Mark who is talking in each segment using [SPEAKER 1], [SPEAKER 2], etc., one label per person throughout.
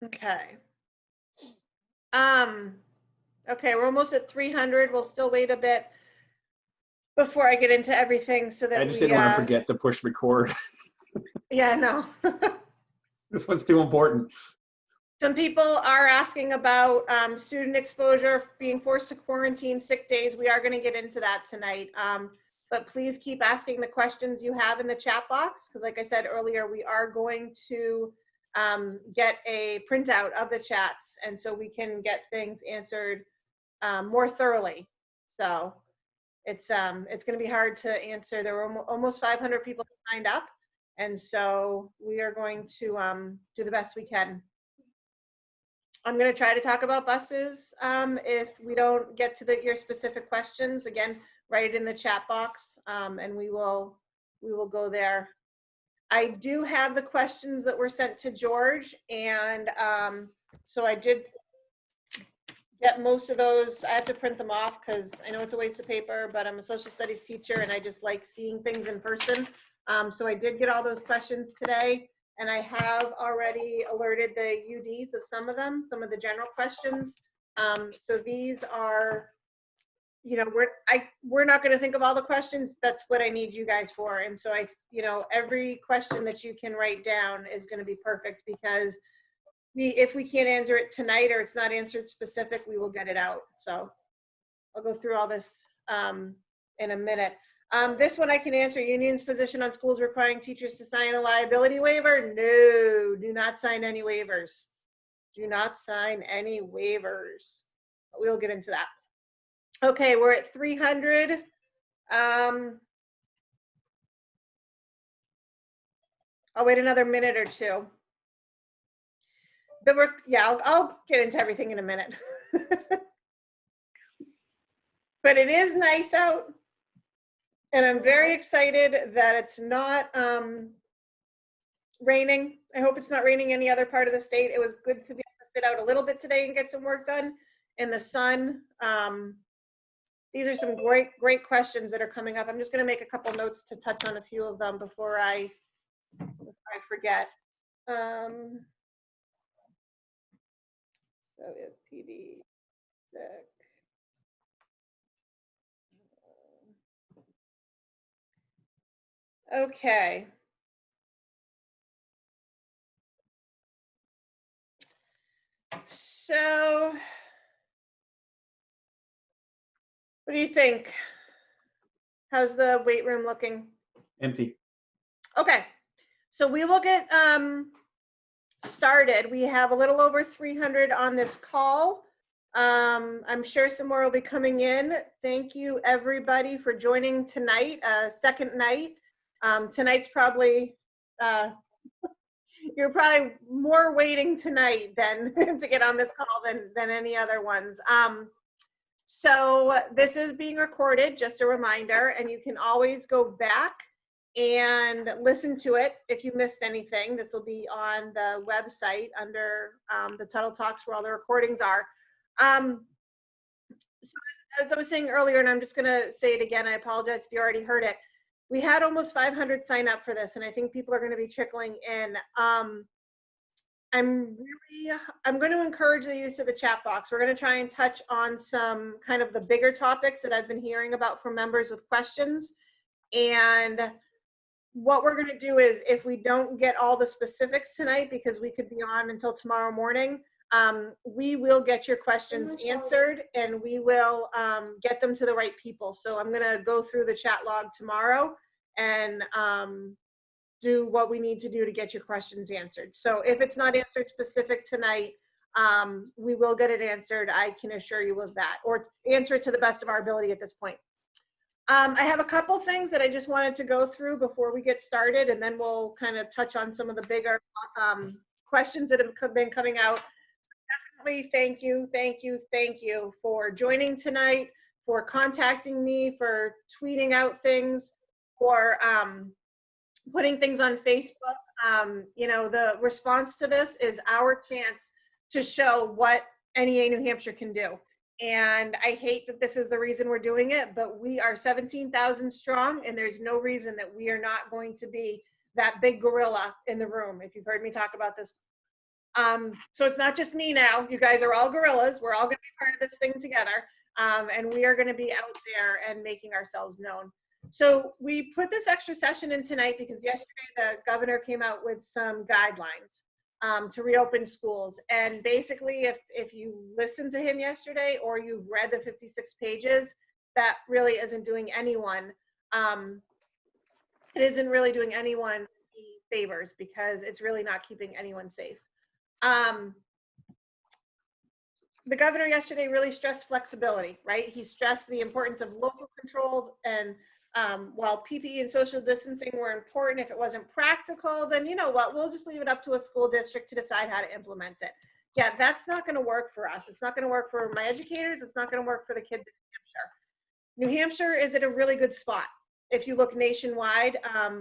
[SPEAKER 1] Okay. Okay, we're almost at 300. We'll still wait a bit before I get into everything so that
[SPEAKER 2] I just didn't want to forget to push record.
[SPEAKER 1] yeah, no.
[SPEAKER 2] This one's too important.
[SPEAKER 1] Some people are asking about student exposure, being forced to quarantine, sick days. We are going to get into that tonight. But please keep asking the questions you have in the chat box, because like I said earlier, we are going to get a printout of the chats, and so we can get things answered more thoroughly. So it's going to be hard to answer. There were almost 500 people signed up, and so we are going to do the best we can. I'm going to try to talk about buses. If we don't get to your specific questions, again, write it in the chat box, and we will go there. I do have the questions that were sent to George, and so I did get most of those. I have to print them off because I know it's a waste of paper, but I'm a social studies teacher and I just like seeing things in person. So I did get all those questions today, and I have already alerted the UDs of some of them, some of the general questions. So these are, you know, we're not going to think of all the questions. That's what I need you guys for. And so every question that you can write down is going to be perfect, because if we can't answer it tonight or it's not answered specific, we will get it out. So I'll go through all this in a minute. This one I can answer. Union's position on schools requiring teachers to sign a liability waiver. No, do not sign any waivers. Do not sign any waivers. But we'll get into that. Okay, we're at 300. I'll wait another minute or two. I'll get into everything in a minute. But it is nice out, and I'm very excited that it's not raining. I hope it's not raining any other part of the state. It was good to be able to sit out a little bit today and get some work done in the sun. These are some great questions that are coming up. I'm just going to make a couple notes to touch on a few of them before I forget. So if PD sick. Okay. So what do you think? How's the weight room looking?
[SPEAKER 2] Empty.
[SPEAKER 1] Okay. So we will get started. We have a little over 300 on this call. I'm sure some more will be coming in. Thank you everybody for joining tonight, second night. Tonight's probably, you're probably more waiting tonight than to get on this call than any other ones. So this is being recorded, just a reminder, and you can always go back and listen to it if you missed anything. This will be on the website under the Tuttle Talks, where all the recordings are. So as I was saying earlier, and I'm just going to say it again, I apologize if you already heard it. We had almost 500 sign up for this, and I think people are going to be trickling in. I'm going to encourage the use of the chat box. We're going to try and touch on some kind of the bigger topics that I've been hearing about from members with questions. And what we're going to do is, if we don't get all the specifics tonight, because we could be on until tomorrow morning, we will get your questions answered, and we will get them to the right people. So I'm going to go through the chat log tomorrow and do what we need to do to get your questions answered. So if it's not answered specific tonight, we will get it answered. I can assure you of that, or answer it to the best of our ability at this point. I have a couple things that I just wanted to go through before we get started, and then we'll kind of touch on some of the bigger questions that have been coming out. So definitely thank you for joining tonight, for contacting me, for tweeting out things, for putting things on Facebook. The response to this is our chance to show what NEA New Hampshire can do. And I hate that this is the reason we're doing it, but we are 17,000 strong, and there's no reason that we are not going to be that big gorilla in the room. If you've heard me talk about this, So it's not just me now. You guys are all gorillas. We're all going to be part of this thing together. And we are going to be out there and making ourselves known. So we put this extra session in tonight because yesterday the governor came out with some guidelines to reopen schools. And basically, if you listened to him yesterday or you've read the 56 pages, that really isn't doing anyone. It isn't really doing anyone any favors because it's really not keeping anyone safe. The governor yesterday really stressed flexibility, right? He stressed the importance of local control, and while PPE and social distancing were important, if it wasn't practical, then you know what, we'll just leave it up to a school district to decide how to implement it. Yeah, that's not going to work for us. It's not going to work for my educators. It's not going to work for the kids in New Hampshire. New Hampshire is at a really good spot. If you look nationwide,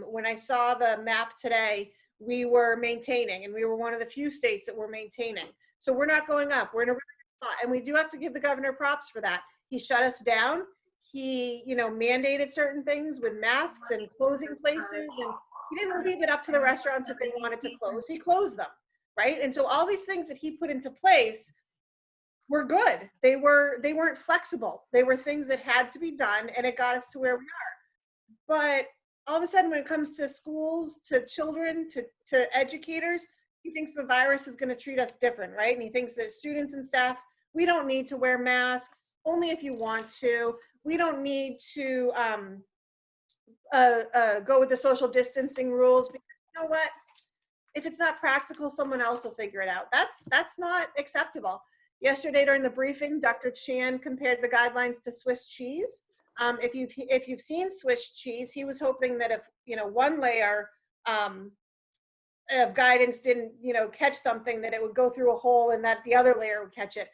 [SPEAKER 1] when I saw the map today, we were maintaining, and we were one of the few states that were maintaining. So we're not going up. We're in a really good spot, and we do have to give the governor props for that. He shut us down. He, mandated certain things with masks and closing places, and he didn't leave it up to the restaurants if they wanted to close. He closed them, right? And so all these things that he put into place were good. They weren't flexible. They were things that had to be done, and it got us to where we are. But all of a sudden, when it comes to schools, to children, to educators, he thinks the virus is going to treat us different, right? And he thinks that students and staff, we don't need to wear masks, only if you want to. We don't need to go with the social distancing rules because you know what? If it's not practical, someone else will figure it out. That's not acceptable. Yesterday during the briefing, Dr. Chan compared the guidelines to Swiss cheese. If you've seen Swiss cheese, he was hoping that if one layer of guidance didn't catch something, that it would go through a hole and that the other layer would catch it.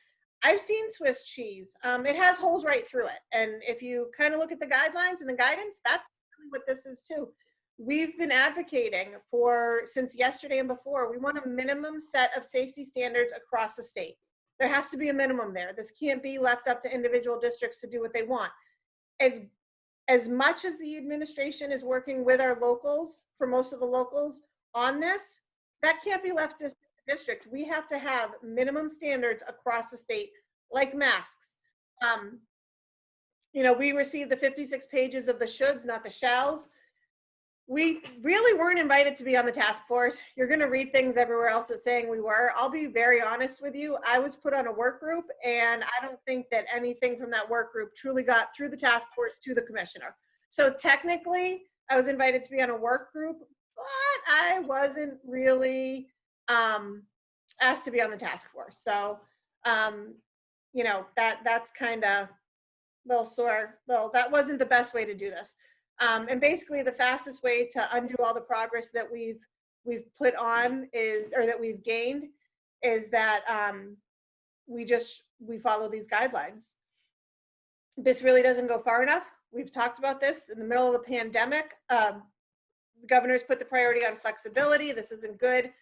[SPEAKER 1] I've seen Swiss cheese. It has holes right through it. And if you kind of look at the guidelines and the guidance, that's really what this is too. We've been advocating for, since yesterday and before, we want a minimum set of safety standards across the state. There has to be a minimum there. This can't be left up to individual districts to do what they want. As much as the administration is working with our locals, for most of the locals on this, that can't be left to district. We have to have minimum standards across the state, like masks. We received the 56 pages of the shoulds, not the shalls. We really weren't invited to be on the task force. You're going to read things everywhere else that's saying we were. I'll be very honest with you. I was put on a work group, and I don't think that anything from that work group truly got through the task force to the commissioner. So technically, I was invited to be on a work group, but I wasn't really asked to be on the task force. So, that's kind of a little sore. Well, that wasn't the best way to do this. And basically the fastest way to undo all the progress that we've put on that we've gained is that we follow these guidelines. This really doesn't go far enough. We've talked about this in the middle of the pandemic. The governor's put the priority on flexibility. This isn't good.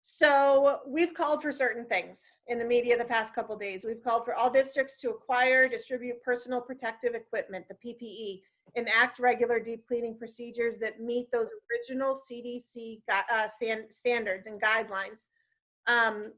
[SPEAKER 1] So we've called for certain things in the media the past couple of days. We've called for all districts to acquire, distribute personal protective equipment, the PPE, enact regular deep cleaning procedures that meet those original CDC standards and guidelines.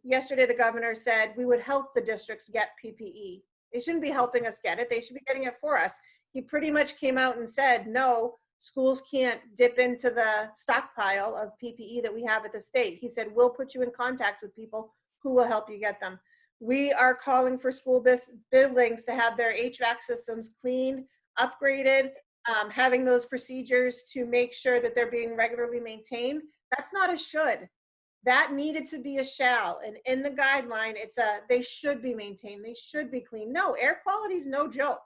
[SPEAKER 1] Yesterday, the governor said we would help the districts get PPE. They shouldn't be helping us get it. They should be getting it for us. He pretty much came out and said, no, schools can't dip into the stockpile of PPE that we have at the state. He said, we'll put you in contact with people who will help you get them. We are calling for school buildings to have their HVAC systems cleaned, upgraded, having those procedures to make sure that they're being regularly maintained. That's not a should. That needed to be a shall. And in the guideline, they should be maintained. They should be clean. No, air quality is no joke.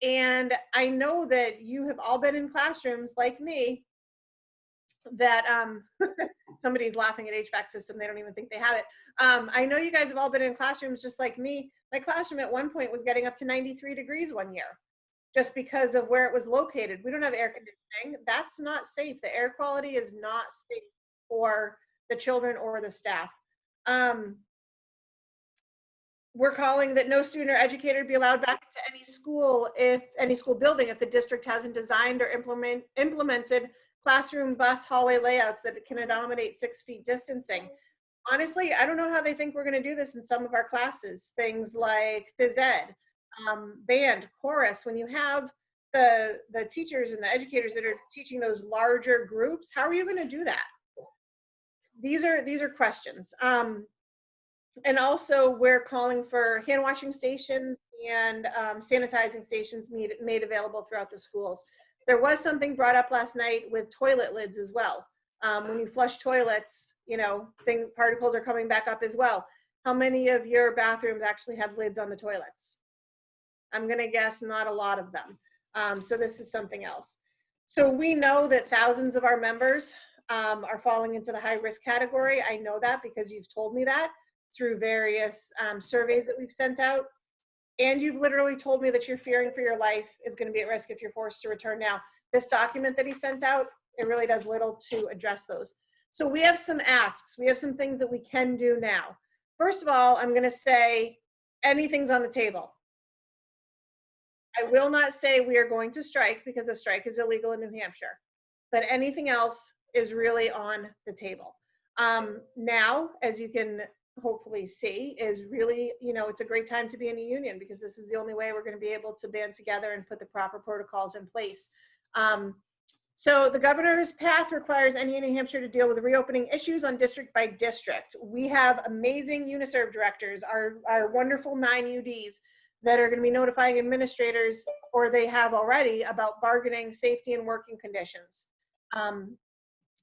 [SPEAKER 1] And I know that you have all been in classrooms like me that somebody's laughing at HVAC system. They don't even think they have it. I know you guys have all been in classrooms just like me. My classroom at one point was getting up to 93 degrees one year just because of where it was located. We don't have air conditioning. That's not safe. The air quality is not safe for the children or the staff. We're calling that no student or educator be allowed back into any school building if the district hasn't designed or implemented classroom, bus, hallway layouts that can accommodate 6 feet distancing. honestly, I don't know how they think we're going to do this in some of our classes. Things like phys ed, band, chorus. When you have the teachers and the educators that are teaching those larger groups, how are you going to do that? These are questions. And also, we're calling for hand washing stations and sanitizing stations made available throughout the schools. There was something brought up last night with toilet lids as well. When you flush toilets, you know, particles are coming back up as well. How many of your bathrooms actually have lids on the toilets? I'm going to guess not a lot of them. So this is something else. So we know that thousands of our members are falling into the high risk category. I know that because you've told me that through various surveys that we've sent out. And you've literally told me that you're fearing for your life is going to be at risk if you're forced to return now. This document that he sent out, it really does little to address those. So we have some asks. We have some things that we can do now. First of all, I'm going to say anything's on the table. I will not say we are going to strike because a strike is illegal in New Hampshire, but anything else is really on the table. Now, as you can hopefully see, is really, you know, it's a great time to be in a union because this is the only way we're going to be able to band together and put the proper protocols in place. So the governor's path requires NEA New Hampshire to deal with reopening issues on district by district. We have amazing UNISERV directors, our wonderful 9 UDs that are going to be notifying administrators, or they have already, about bargaining, safety, and working conditions.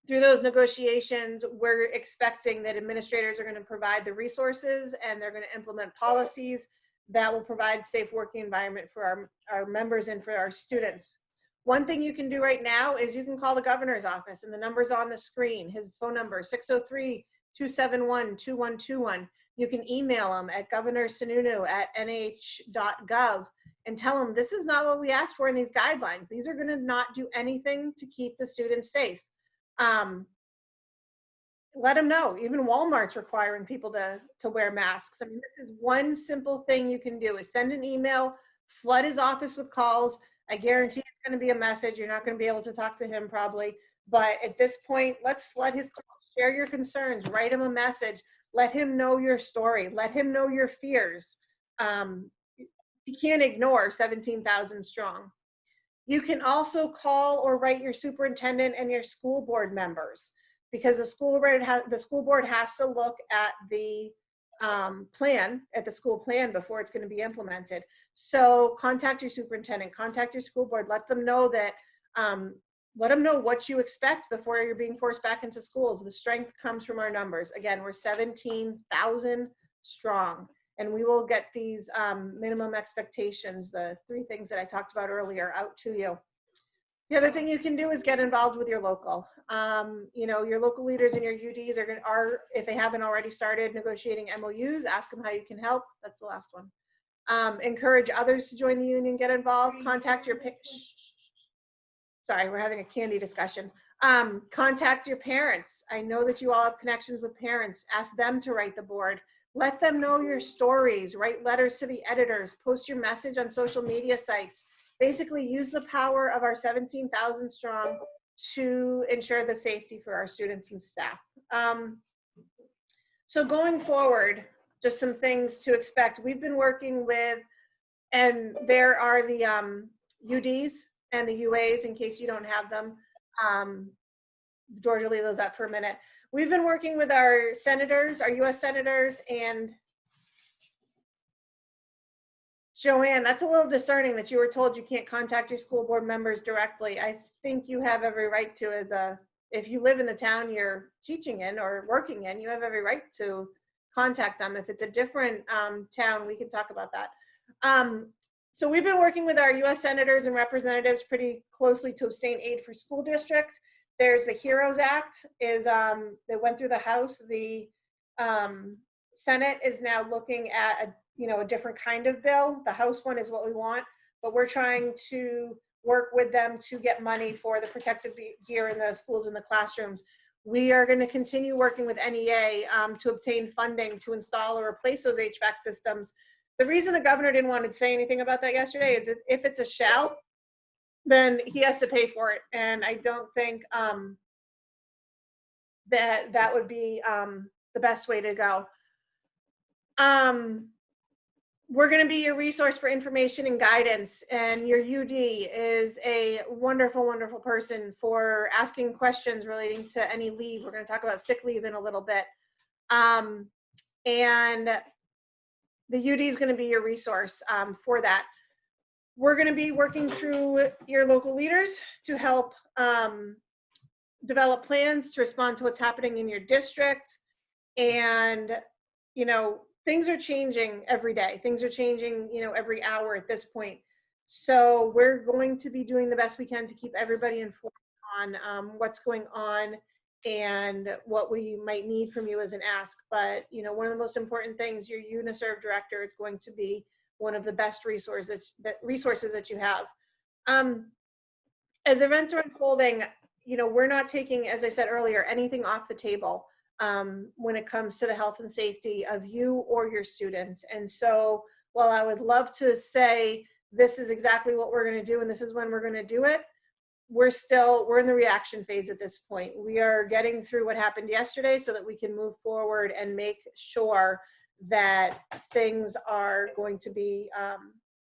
[SPEAKER 1] Through those negotiations, we're expecting that administrators are going to provide the resources and they're going to implement policies that will provide safe working environment for our members and for our students. One thing you can do right now is you can call the governor's office, and the number's on the screen. His phone number, 603-271-2121. You can email him at governorsununu@nih.gov and tell him this is not what we asked for in these guidelines. These are going to not do anything to keep the students safe. Let them know. Even Walmart's requiring people to wear masks. I mean, this is one simple thing you can do is send an email, flood his office with calls. I guarantee it's going to be a message. You're not going to be able to talk to him probably, but at this point, let's flood his calls, share your concerns, write him a message, let him know your story, let him know your fears. You can't ignore 17,000 strong. You can also call or write your superintendent and your school board members, because the school board has to look at the plan, at the school plan before it's going to be implemented. So contact your superintendent, contact your school board, let them know that, let them know what you expect before you're being forced back into schools. The strength comes from our numbers. Again, we're 17,000 strong. And we will get these minimum expectations, the 3 things that I talked about earlier, out to you. The other thing you can do is get involved with your local. You know, your local leaders and your UDs are, if they haven't already started negotiating MOUs, ask them how you can help. That's the last one. Encourage others to join the union, get involved. Contact your sorry, we're having a candy discussion. Contact your parents. I know that you all have connections with parents. Ask them to write the board. Let them know your stories, write letters to the editors, post your message on social media sites. Basically use the power of our 17,000 strong to ensure the safety for our students and staff. So going forward, just some things to expect. We've been working with, and there are the UDs and the UAs in case you don't have them. George will leave those up for a minute. We've been working with our senators, our US senators, and Joanne, that's a little discerning that you were told you can't contact your school board members directly. I think you have every right to, if you live in the town you're teaching in or working in, you have every right to contact them. If it's a different town, we can talk about that. So we've been working with our US senators and representatives pretty closely to obtain aid for school district. There's the HEROES Act that went through the House. The Senate is now looking at a different kind of bill. The House one is what we want, but we're trying to work with them to get money for the protective gear in the schools and the classrooms. We are going to continue working with NEA to obtain funding to install or replace those HVAC systems. The reason the governor didn't want to say anything about that yesterday is if it's a shall, then he has to pay for it. And I don't think that would be the best way to go. We're going to be your resource for information and guidance, and your UD is a wonderful, wonderful person for asking questions relating to any leave. We're going to talk about sick leave in a little bit. And the UD is going to be your resource for that. We're going to be working through your local leaders to help develop plans to respond to what's happening in your district. And, you know, things are changing every day. Things are changing, you know, every hour at this point. So we're going to be doing the best we can to keep everybody informed on what's going on and what we might need from you as an ask. But, you know, one of the most important things, your UNISERV director is going to be one of the best resources that you have. As events are unfolding, you know, we're not taking, as I said earlier, anything off the table when it comes to the health and safety of you or your students. And so while I would love to say, this is exactly what we're going to do and this is when we're going to do it, we're in the reaction phase at this point. We are getting through what happened yesterday so that we can move forward and make sure that things are going to be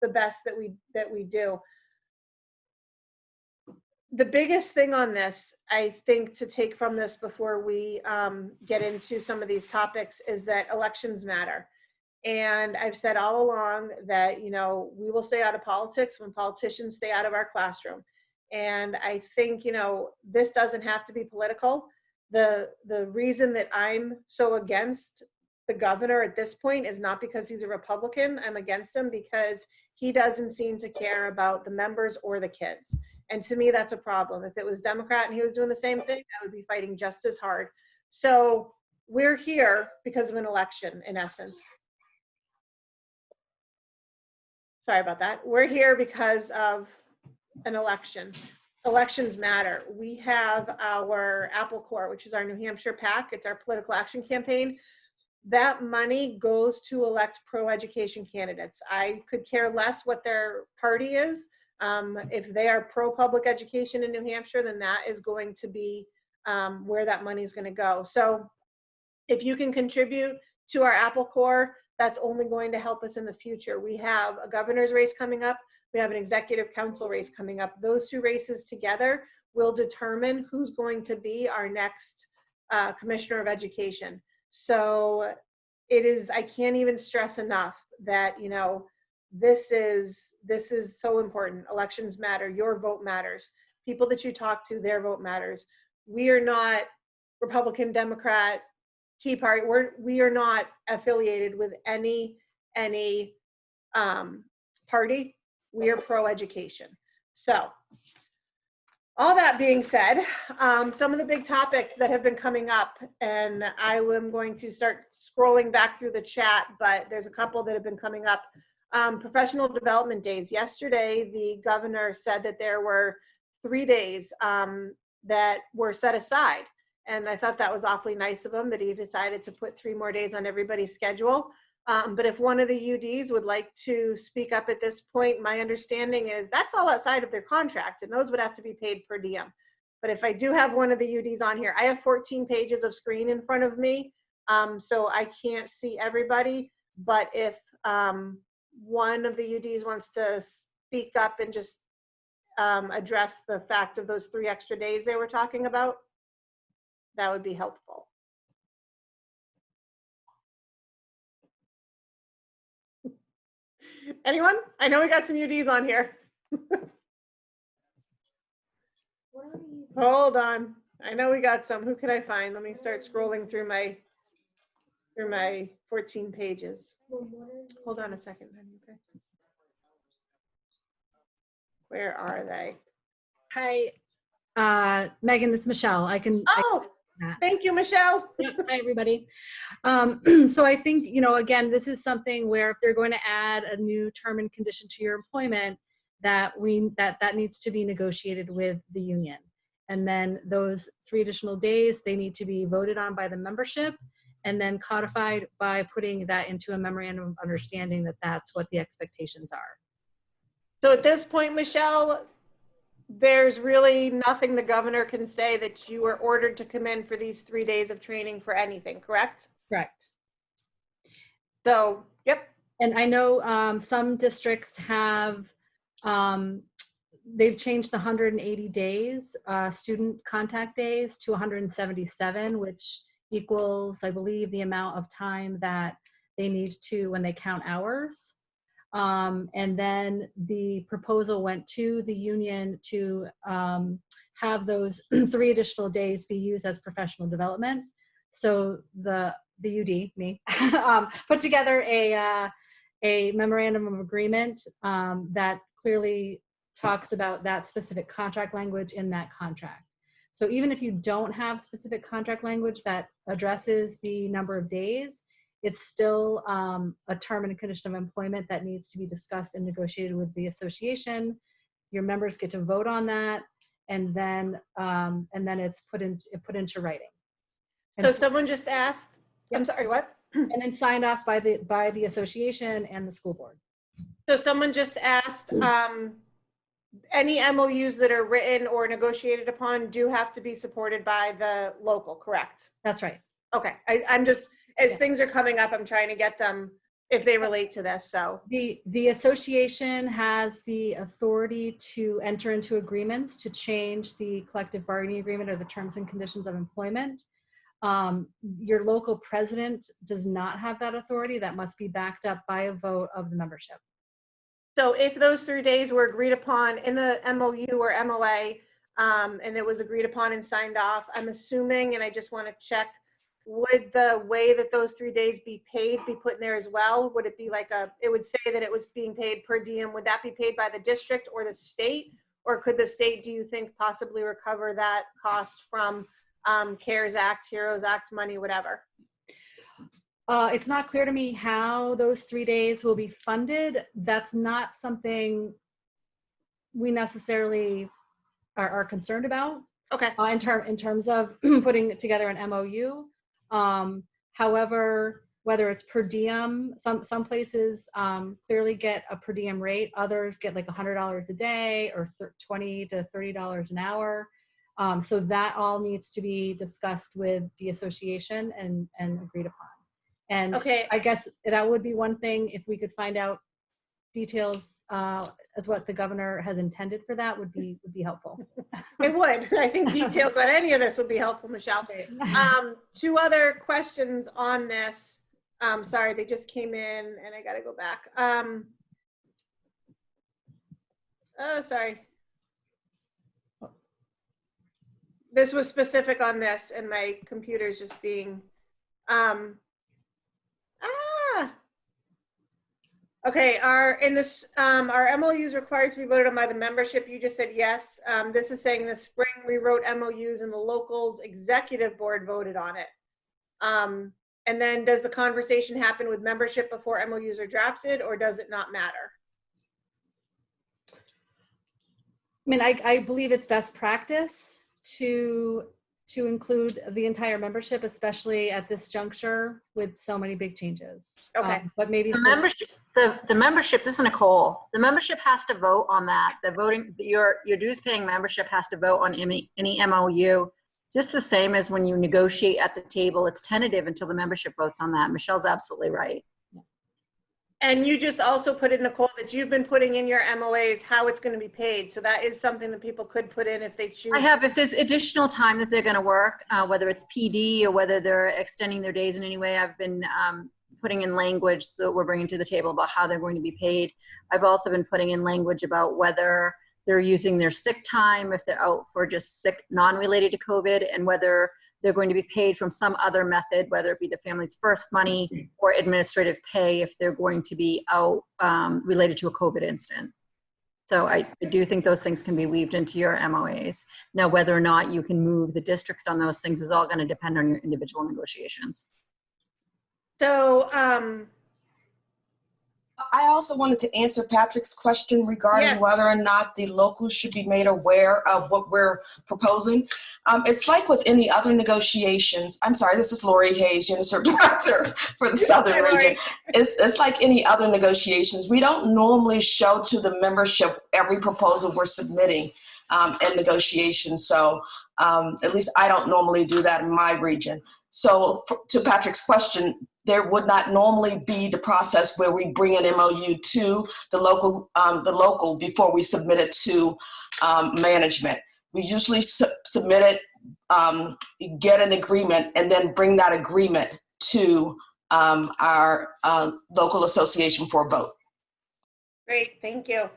[SPEAKER 1] the best that we do. The biggest thing on this, I think, to take from this before we get into some of these topics is that elections matter. And I've said all along that, you know, we will stay out of politics when politicians stay out of our classroom. And I think, you know, this doesn't have to be political. The reason that I'm so against the governor at this point is not because he's a Republican. I'm against him because he doesn't seem to care about the members or the kids. And to me, that's a problem. If it was Democrat and he was doing the same thing, I would be fighting just as hard. So we're here because of an election, in essence. Sorry about that. We're here because of an election. Elections matter. We have our Apple Corps, which is our New Hampshire PAC. It's our political action campaign. That money goes to elect pro-education candidates. I could care less what their party is. If they are pro-public education in New Hampshire, then that is going to be where that money is going to go. So if you can contribute to our Apple Corps, that's only going to help us in the future. We have a governor's race coming up. We have an executive council race coming up. Those two races together will determine who's going to be our next commissioner of education. So it is, I can't even stress enough that, you know, this is so important. Elections matter. Your vote matters. People that you talk to, their vote matters. We are not Republican, Democrat, Tea Party. We are not affiliated with any party. We are pro-education. So all that being said, some of the big topics that have been coming up, and I am going to start scrolling back through the chat, but there's a couple that have been coming up. Professional development days. Yesterday, the governor said that there were 3 days that were set aside. And I thought that was awfully nice of him that he decided to put 3 more days on everybody's schedule. But if one of the UDs would like to speak up at this point, my understanding is that's all outside of their contract and those would have to be paid per diem. But if I do have one of the UDs on here, I have 14 pages of screen in front of me. So I can't see everybody, but if one of the UDs wants to speak up and just address the fact of those 3 extra days they were talking about, that would be helpful. Anyone? I know we got some UDs on here. Hold on. I know we got some. Who can I find? Let me start scrolling through my 14 pages. Hold on a second. Okay. Where are they?
[SPEAKER 3] Hi, Megan, it's Michelle.
[SPEAKER 1] Oh, thank you, Michelle.
[SPEAKER 3] Yep. Hi, everybody. So I think, you know, again, this is something where if they're going to add a new term and condition to your employment, that needs to be negotiated with the union. And then those 3 additional days, they need to be voted on by the membership and then codified by putting that into a memorandum of understanding that that's what the expectations are.
[SPEAKER 1] So at this point, Michelle, there's really nothing the governor can say that you were ordered to come in for these 3 days of training for anything, correct?
[SPEAKER 3] Correct.
[SPEAKER 1] So, yep.
[SPEAKER 3] And I know some districts have, they've changed the 180 days, student contact days to 177, which equals, I believe, the amount of time that they need to when they count hours. And then the proposal went to the union to have those 3 additional days be used as professional development. So the UD, me, put together a memorandum of agreement that clearly talks about that specific contract language in that contract. So even if you don't have specific contract language that addresses the number of days, it's still a term and condition of employment that needs to be discussed and negotiated with the association. Your members get to vote on that, and then it's put into writing. And
[SPEAKER 1] So someone just asked, I'm sorry, what?
[SPEAKER 3] And then signed off by the association and the school board.
[SPEAKER 1] So someone just asked, any MOUs that are written or negotiated upon do have to be supported by the local, correct?
[SPEAKER 3] That's right.
[SPEAKER 1] Okay, I'm just, as
[SPEAKER 3] Yeah.
[SPEAKER 1] things are coming up, I'm trying to get them if they relate to this, so.
[SPEAKER 3] The association has the authority to enter into agreements to change the collective bargaining agreement or the terms and conditions of employment. Your local president does not have that authority. That must be backed up by a vote of the membership.
[SPEAKER 1] So if those 3 days were agreed upon in the MOU or MOA, and it was agreed upon and signed off, I'm assuming, and I just want to check, would the way that those 3 days be paid be put in there as well? Would it be like it would say that it was being paid per diem? Would that be paid by the district or the state? Or could the state, do you think, possibly recover that cost from CARES Act, HEROES Act money, whatever?
[SPEAKER 3] It's not clear to me how those 3 days will be funded. That's not something we necessarily are concerned about.
[SPEAKER 1] Okay.
[SPEAKER 3] In terms of putting together an MOU. However, whether it's per diem, some places clearly get a per diem rate. Others get like $100 a day or $20 to $30 an hour. So that all needs to be discussed with the association and agreed upon. And
[SPEAKER 1] Okay.
[SPEAKER 3] I guess that would be one thing, if we could find out details as what the governor has intended for that would be helpful.
[SPEAKER 1] It would. I think details on any of this would be helpful, Michelle. 2 other questions on this. Sorry, they just came in and I got to go back. Oh, sorry. This was specific on this and my computer's just being, okay, our MOUs required to be voted on by the membership. You just said yes. This is saying this spring we wrote MOUs and the locals executive board voted on it. And then does the conversation happen with membership before MOUs are drafted, or does it not matter?
[SPEAKER 3] I mean, I believe it's best practice to include the entire membership, especially at this juncture with so many big changes.
[SPEAKER 1] Okay.
[SPEAKER 3] But maybe
[SPEAKER 4] the membership, this is Nicole. The membership has to vote on that. The voting, your dues paying membership has to vote on any MOU, just the same as when you negotiate at the table. It's tentative until the membership votes on that. Michelle's absolutely right.
[SPEAKER 1] And you just also put in, Nicole, that you've been putting in your MOAs how it's going to be paid. So that is something that people could put in if they choose.
[SPEAKER 4] I have, if there's additional time that they're going to work, whether it's PD or whether they're extending their days in any way, I've been putting in language that we're bringing to the table about how they're going to be paid. I've also been putting in language about whether they're using their sick time, if they're out for just sick, non-related to COVID, and whether they're going to be paid from some other method, whether it be the family's first money or administrative pay if they're going to be out related to a COVID incident. So I do think those things can be weaved into your MOAs. Now, whether or not you can move the districts on those things is all going to depend on your individual negotiations.
[SPEAKER 1] So
[SPEAKER 5] I also wanted to answer Patrick's question regarding
[SPEAKER 1] Yes.
[SPEAKER 5] whether or not the locals should be made aware of what we're proposing. It's like with any other negotiations. I'm sorry, this is Lori Hayes, UNICEF Director for the Southern
[SPEAKER 1] Hi, Lori.
[SPEAKER 5] region. It's like any other negotiations. We don't normally show to the membership every proposal we're submitting in negotiations. So at least I don't normally do that in my region. To Patrick's question, there would not normally be the process where we bring an MOU to the local before we submit it to management. We usually submit it, get an agreement, and then bring that agreement to our local association for a vote.
[SPEAKER 1] Great, thank you.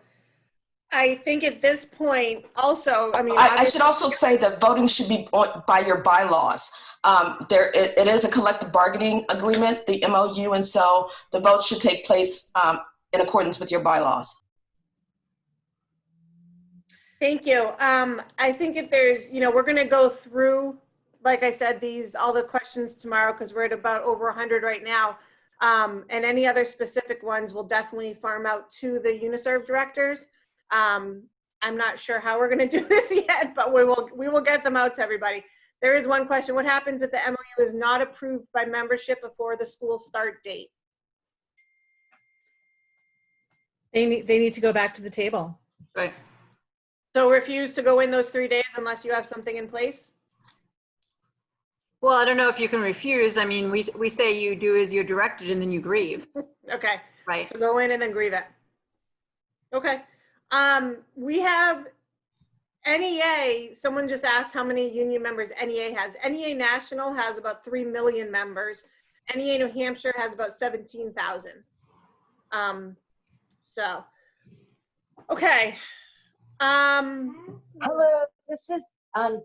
[SPEAKER 1] I think at this point also, I mean,
[SPEAKER 5] I should also say that voting should be by your bylaws. It is a collective bargaining agreement, the MOU, and so the vote should take place in accordance with your bylaws.
[SPEAKER 1] thank you. I think if there's, we're going to go through, like I said, all the questions tomorrow because we're at about over 100 right now. And any other specific ones we'll definitely farm out to the UniServe directors. I'm not sure how we're going to do this yet, but we will get them out to everybody. There is one question. What happens if the MOU is not approved by membership before the school start date?
[SPEAKER 3] They need to go back to the table.
[SPEAKER 4] Right.
[SPEAKER 1] So refuse to go in those 3 days unless you have something in place?
[SPEAKER 4] Well, I don't know if you can refuse. I mean, we say you do as you're directed and then you grieve.
[SPEAKER 1] Okay.
[SPEAKER 4] Right.
[SPEAKER 1] So go in and then grieve it. Okay. We have NEA, someone just asked how many union members NEA has. NEA National has about 3 million members. NEA New Hampshire has about 17,000. So, okay.
[SPEAKER 6] Hello, this is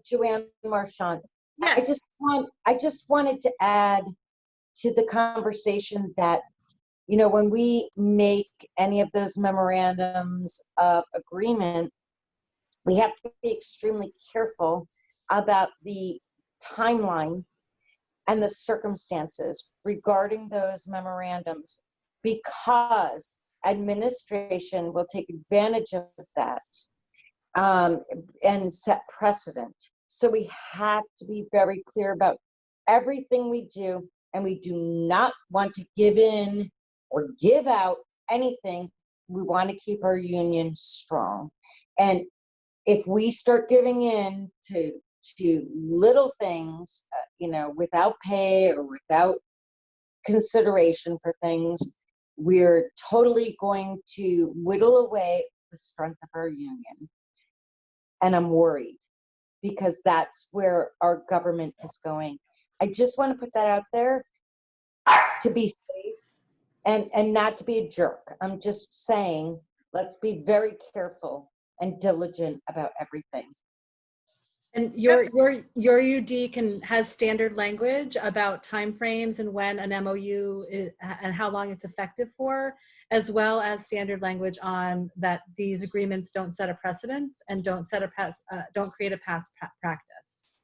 [SPEAKER 6] Joanne Marchand.
[SPEAKER 1] Yes.
[SPEAKER 6] I just wanted to add to the conversation that, when we make any of those memorandums of agreement, we have to be extremely careful about the timeline and the circumstances regarding those memorandums, because administration will take advantage of that and set precedent. So we have to be very clear about everything we do, and we do not want to give in or give out anything. We want to keep our union strong. And if we start giving in to little things, without pay or without consideration for things, we're totally going to whittle away the strength of our union. And I'm worried, because that's where our government is going. I just want to put that out there to be safe and not to be a jerk. I'm just saying, let's be very careful and diligent about everything.
[SPEAKER 3] And your UD has standard language about timeframes and when an MOU is, and how long it's effective for, as well as standard language on that these agreements don't set a precedent and don't don't create a past practice.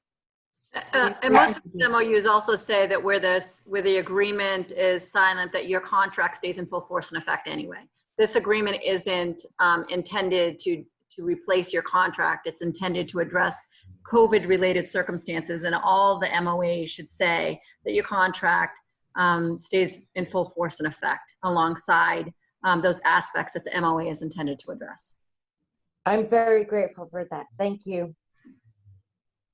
[SPEAKER 4] And most of the MOUs also say that where the agreement is silent, that your contract stays in full force and effect anyway. This agreement isn't intended to replace your contract. It's intended to address COVID-related circumstances, and all the MOA should say that your contract stays in full force and effect alongside those aspects that the MOA is intended to address.
[SPEAKER 6] I'm very grateful for that. Thank you.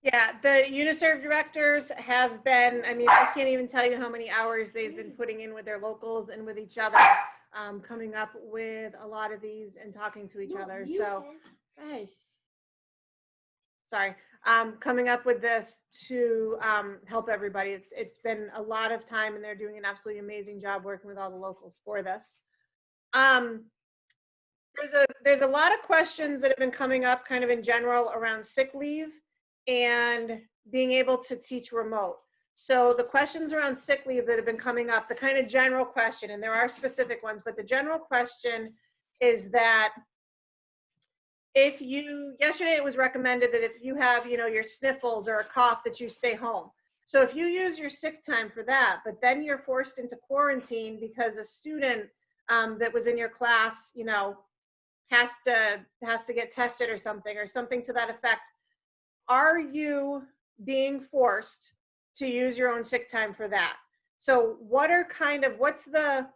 [SPEAKER 1] Yeah, the UniServe directors have been, I mean, I can't even tell you how many hours they've been putting in with their locals and with each other, coming up with a lot of these and talking to each other. So, guys, sorry, coming up with this to help everybody. It's been a lot of time, and they're doing an absolutely amazing job working with all the locals for this. There's a lot of questions that have been coming up kind of in general around sick leave and being able to teach remote. So the questions around sick leave that have been coming up, the kind of general question, and there are specific ones, but the general question is that yesterday it was recommended that if you have, your sniffles or a cough, that you stay home. So if you use your sick time for that, but then you're forced into quarantine because a student that was in your class, has to get tested or something to that effect, are you being forced to use your own sick time for that? So what's the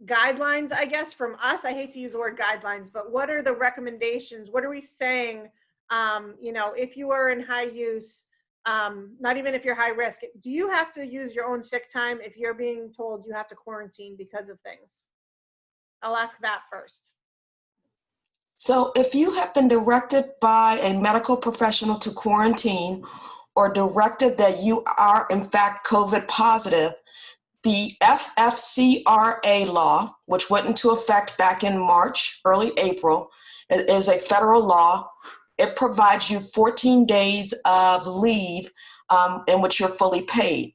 [SPEAKER 1] guidelines, I guess, from us? I hate to use the word guidelines, but what are the recommendations? What are we saying? If you are in high use, not even if you're high risk, do you have to use your own sick time if you're being told you have to quarantine because of things? I'll ask that first.
[SPEAKER 5] So if you have been directed by a medical professional to quarantine or directed that you are in fact COVID positive, the FFCRA law, which went into effect back in March, early April, is a federal law. It provides you 14 days of leave in which you're fully paid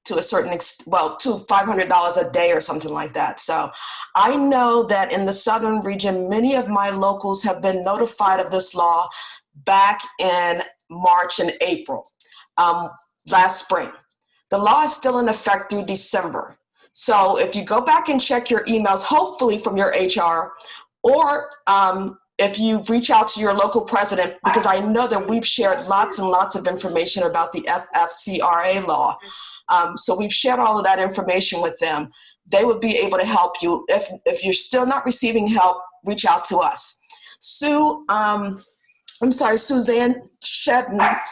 [SPEAKER 5] to a certain to $500 a day or something like that. So I know that in the southern region, many of my locals have been notified of this law back in March and April, last spring. The law is still in effect through December. So if you go back and check your emails, hopefully from your HR, or if you reach out to your local president, because I know that we've shared lots and lots of information about the FFCRA law. So we've shared all of that information with them. They would be able to help you. If you're still not receiving help, reach out to us. Suzanne Shedden,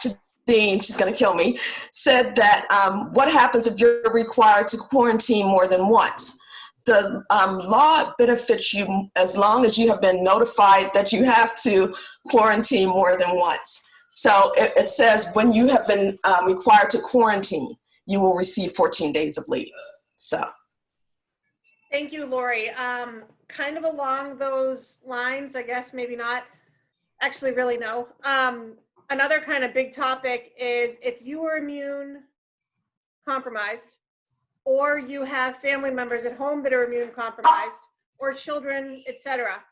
[SPEAKER 5] she's gonna kill me, said that what happens if you're required to quarantine more than once? The law benefits you as long as you have been notified that you have to quarantine more than once. So it says when you have been required to quarantine, you will receive 14 days of leave. So.
[SPEAKER 1] Thank you, Lori. Kind of along those lines, I guess maybe not, actually really no. Another kind of big topic is if you are immune compromised, or you have family members at home that are immune compromised, or children, etc.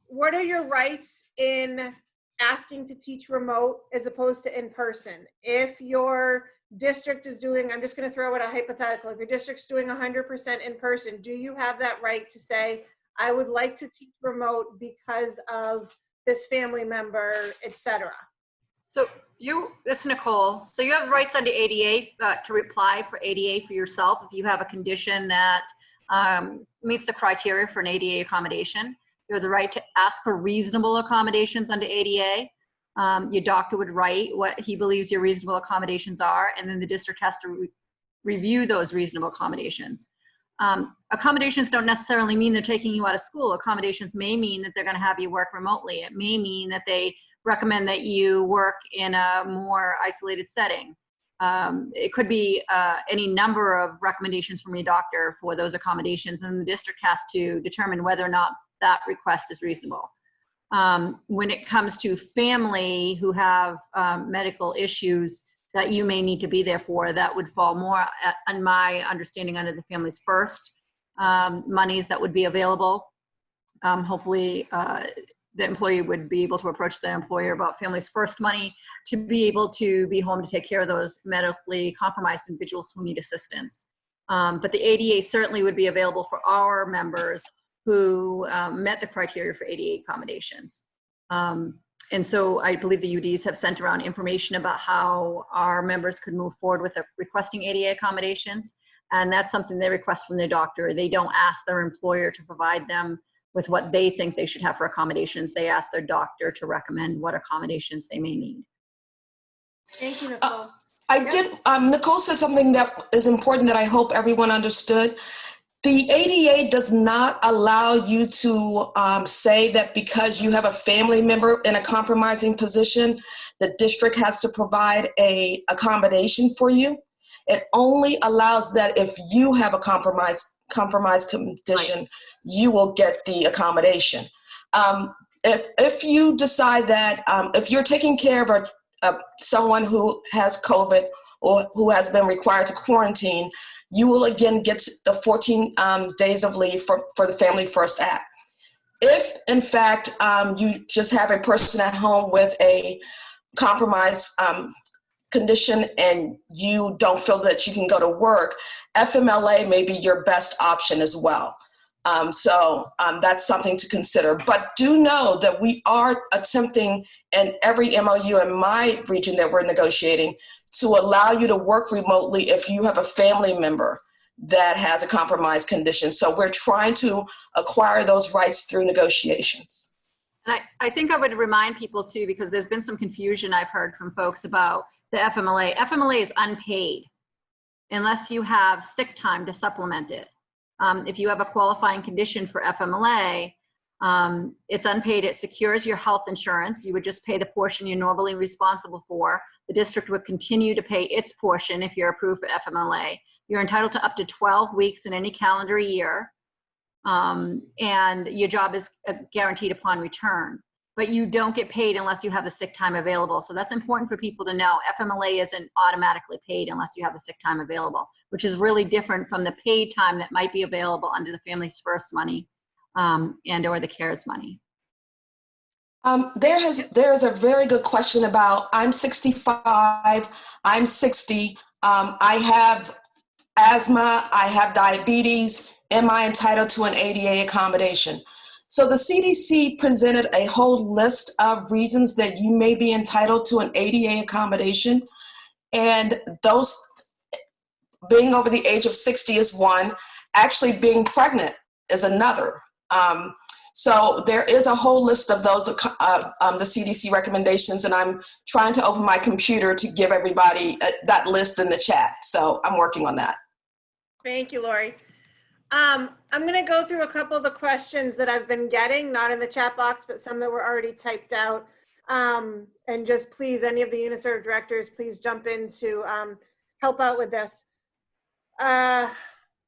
[SPEAKER 1] What are your rights in asking to teach remote as opposed to in person? If your district is doing, I'm just going to throw out a hypothetical, if your district's doing 100% in person, do you have that right to say, I would like to teach remote because of this family member, etc.?
[SPEAKER 4] So this is Nicole. So you have rights under ADA to apply for ADA for yourself if you have a condition that meets the criteria for an ADA accommodation. You have the right to ask for reasonable accommodations under ADA. Your doctor would write what he believes your reasonable accommodations are, and then the district has to review those reasonable accommodations. Accommodations don't necessarily mean they're taking you out of school. Accommodations may mean that they're going to have you work remotely. It may mean that they recommend that you work in a more isolated setting. It could be any number of recommendations from your doctor for those accommodations, and the district has to determine whether or not that request is reasonable. When it comes to family who have medical issues that you may need to be there for, that would fall more on my understanding under the Families First monies that would be available. Hopefully the employee would be able to approach their employer about Families First money to be able to be home to take care of those medically compromised individuals who need assistance. But the ADA certainly would be available for our members who met the criteria for ADA accommodations. And so I believe the UDs have sent around information about how our members could move forward with requesting ADA accommodations. And that's something they request from their doctor. They don't ask their employer to provide them with what they think they should have for accommodations. They ask their doctor to recommend what accommodations they may need.
[SPEAKER 1] Thank you, Nicole.
[SPEAKER 5] Nicole said something that is important that I hope everyone understood. The ADA does not allow you to say that because you have a family member in a compromising position, the district has to provide an accommodation for you. It only allows that if you have a compromised condition, right, you will get the accommodation. If you decide that if you're taking care of someone who has COVID or who has been required to quarantine, you will again get the 14 days of leave for the Family First Act. If, in fact, you just have a person at home with a compromised condition and you don't feel that you can go to work, FMLA may be your best option as well. So that's something to consider. But do know that we are attempting in every MOU in my region that we're negotiating to allow you to work remotely if you have a family member that has a compromised condition. So we're trying to acquire those rights through negotiations.
[SPEAKER 4] And I think I would remind people too, because there's been some confusion I've heard from folks about the FMLA. FMLA is unpaid unless you have sick time to supplement it. If you have a qualifying condition for FMLA, it's unpaid. It secures your health insurance. You would just pay the portion you're normally responsible for. The district would continue to pay its portion if you're approved for FMLA. You're entitled to up to 12 weeks in any calendar year. And your job is guaranteed upon return, but you don't get paid unless you have the sick time available. So that's important for people to know. FMLA isn't automatically paid unless you have the sick time available, which is really different from the paid time that might be available under the Families First money and or the CARES money.
[SPEAKER 5] There's a very good question about, I'm 65, I'm 60, I have asthma, I have diabetes, am I entitled to an ADA accommodation? So the CDC presented a whole list of reasons that you may be entitled to an ADA accommodation. And those, being over the age of 60 is one, actually being pregnant is another. So there is a whole list of those, the CDC recommendations, and I'm trying to open my computer to give everybody that list in the chat. So I'm working on that.
[SPEAKER 1] Thank you, Lori. I'm going to go through a couple of the questions that I've been getting, not in the chat box, but some that were already typed out. And just please, any of the UniServe directors, please jump in to help out with this.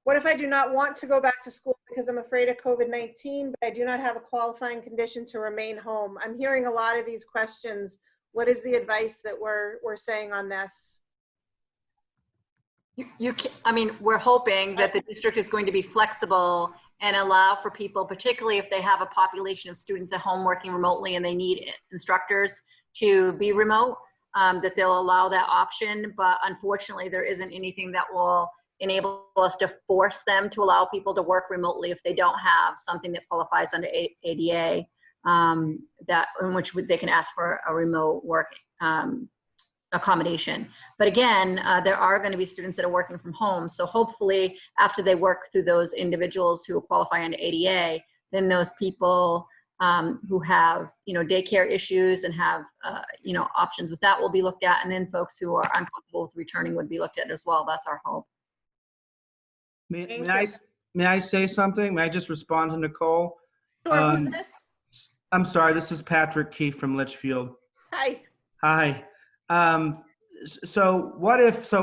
[SPEAKER 1] What if I do not want to go back to school because I'm afraid of COVID-19, but I do not have a qualifying condition to remain home? I'm hearing a lot of these questions. What is the advice that we're saying on this?
[SPEAKER 4] I mean, we're hoping that the district is going to be flexible and allow for people, particularly if they have a population of students at home working remotely and they need instructors to be remote, that they'll allow that option. But unfortunately, there isn't anything that will enable us to force them to allow people to work remotely if they don't have something that qualifies under ADA, that in which they can ask for a remote work accommodation. But again, there are going to be students that are working from home. So hopefully after they work through those individuals who qualify under ADA, then those people who have, daycare issues and have, options with that will be looked at. And then folks who are uncomfortable with returning would be looked at as well. That's our hope.
[SPEAKER 7] May I say something? May I just respond to Nicole?
[SPEAKER 1] Sure, who's this?
[SPEAKER 7] I'm sorry, this is Patrick Keefe from Litchfield.
[SPEAKER 1] Hi.
[SPEAKER 7] Hi. So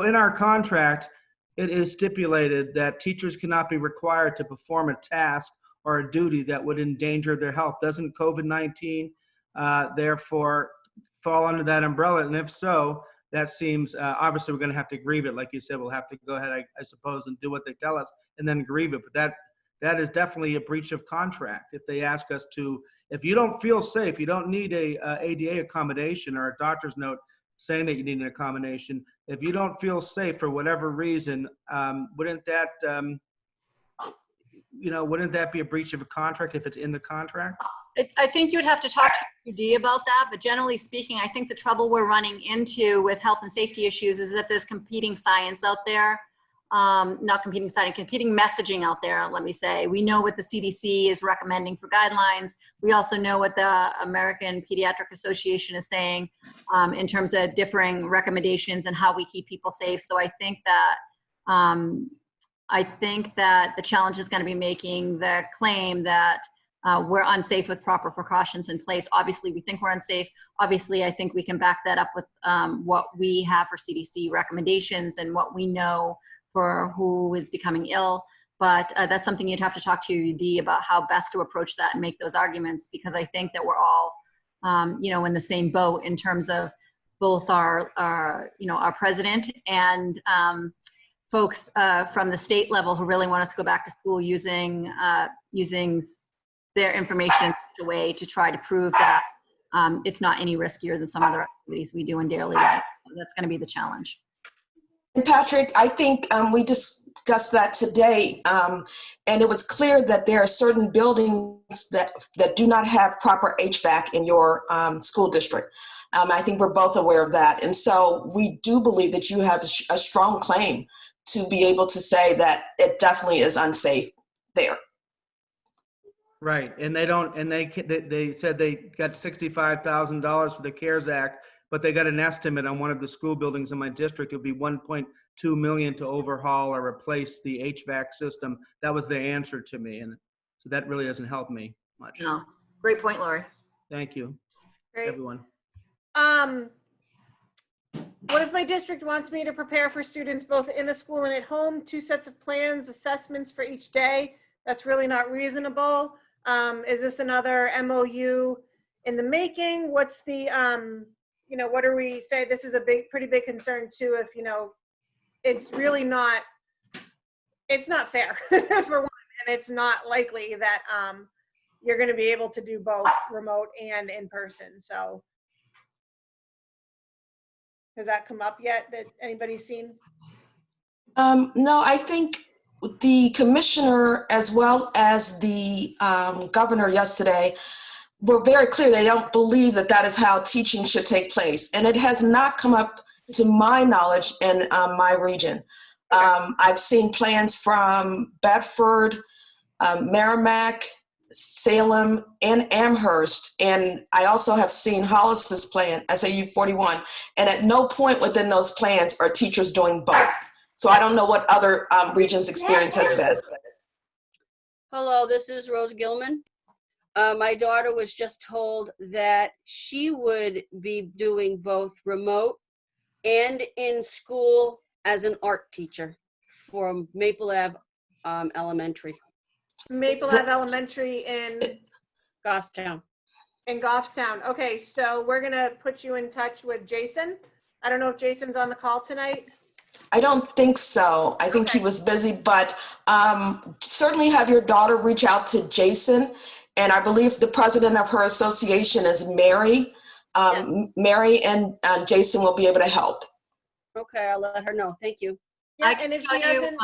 [SPEAKER 7] in our contract, it is stipulated that teachers cannot be required to perform a task or a duty that would endanger their health. Doesn't COVID-19 therefore fall under that umbrella? And if so, that seems, obviously we're going to have to grieve it. Like you said, we'll have to go ahead, I suppose, and do what they tell us and then grieve it. But that is definitely a breach of contract. If they ask us to, if you don't feel safe, you don't need a ADA accommodation or a doctor's note saying that you need an accommodation. If you don't feel safe for whatever reason, wouldn't that be a breach of a contract if it's in the contract?
[SPEAKER 4] I think you would have to talk to UD about that, but generally speaking, I think the trouble we're running into with health and safety issues is that there's competing science out there. Not competing science, competing messaging out there, let me say. We know what the CDC is recommending for guidelines. We also know what the American Pediatric Association is saying in terms of differing recommendations and how we keep people safe. So I think that the challenge is going to be making the claim that we're unsafe with proper precautions in place. Obviously, we think we're unsafe. Obviously, I think we can back that up with what we have for CDC recommendations and what we know for who is becoming ill. But that's something you'd have to talk to your UD about how best to approach that and make those arguments, because I think that we're all, in the same boat in terms of both our president and folks from the state level who really want us to go back to school using their information in such a way to try to prove that it's not any riskier than some other activities we do in daily life. So that's going to be the challenge.
[SPEAKER 5] And Patrick, I think we discussed that today, and it was clear that there are certain buildings that do not have proper HVAC in your school district. I think we're both aware of that. And so we do believe that you have a strong claim to be able to say that it definitely is unsafe there.
[SPEAKER 7] Right, and they don't, and they said they got $65,000 for the CARES Act, but they got an estimate on one of the school buildings in my district. It would be 1.2 million to overhaul or replace the HVAC system. That was the answer to me, and so that really doesn't help me much.
[SPEAKER 4] No, great point, Lori.
[SPEAKER 7] Thank you,
[SPEAKER 1] Great.
[SPEAKER 7] everyone.
[SPEAKER 1] What if my district wants me to prepare for students both in the school and at home, 2 sets of plans, assessments for each day? That's really not reasonable. Is this another MOU in the making? What's the, what do we say? This is a pretty big concern too, if, it's really not, it's not fair for one, and it's not likely that you're going to be able to do both remote and in person. So has that come up yet that anybody's seen?
[SPEAKER 5] No, I think the commissioner as well as the governor yesterday were very clear. They don't believe that that is how teaching should take place. And it has not come up to my knowledge in my region. I've seen plans from Bedford, Merrimack, Salem, and Amherst. And I also have seen Hollis's plan, SAU 41. And at no point within those plans are teachers doing both. So I don't know what other regions' experience has been.
[SPEAKER 8] Hello, this is Rose Gilman. My daughter was just told that she would be doing both remote and in school as an art teacher from Maple Ave Elementary,
[SPEAKER 1] Maple Ave Elementary in
[SPEAKER 8] Goffstown.
[SPEAKER 1] Goffstown. Okay, so we're gonna put you in touch with Jason. I don't know if Jason's on the call tonight.
[SPEAKER 5] I don't think so. I think he was busy, but certainly have your daughter reach out to Jason. And I believe the president of her association is Mary.
[SPEAKER 8] Yes.
[SPEAKER 5] Mary and Jason will be able to help.
[SPEAKER 8] Okay, I'll let her know. Thank you.
[SPEAKER 1] Yeah,
[SPEAKER 4] I can
[SPEAKER 1] and if
[SPEAKER 4] tell
[SPEAKER 1] she
[SPEAKER 4] you,
[SPEAKER 1] doesn't,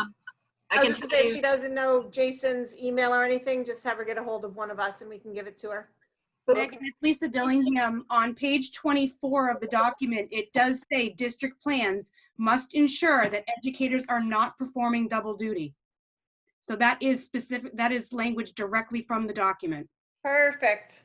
[SPEAKER 4] I
[SPEAKER 1] I was
[SPEAKER 4] can
[SPEAKER 1] just gonna
[SPEAKER 4] tell
[SPEAKER 1] say, if
[SPEAKER 4] you,
[SPEAKER 1] she doesn't know Jason's email or anything, just have her get a hold of one of us and we can give it to her.
[SPEAKER 9] Megan, it's Lisa Dillingham. On page 24 of the document, it does say district plans must ensure that educators are not performing double duty. So that is specific, that is language directly from the document.
[SPEAKER 1] Perfect.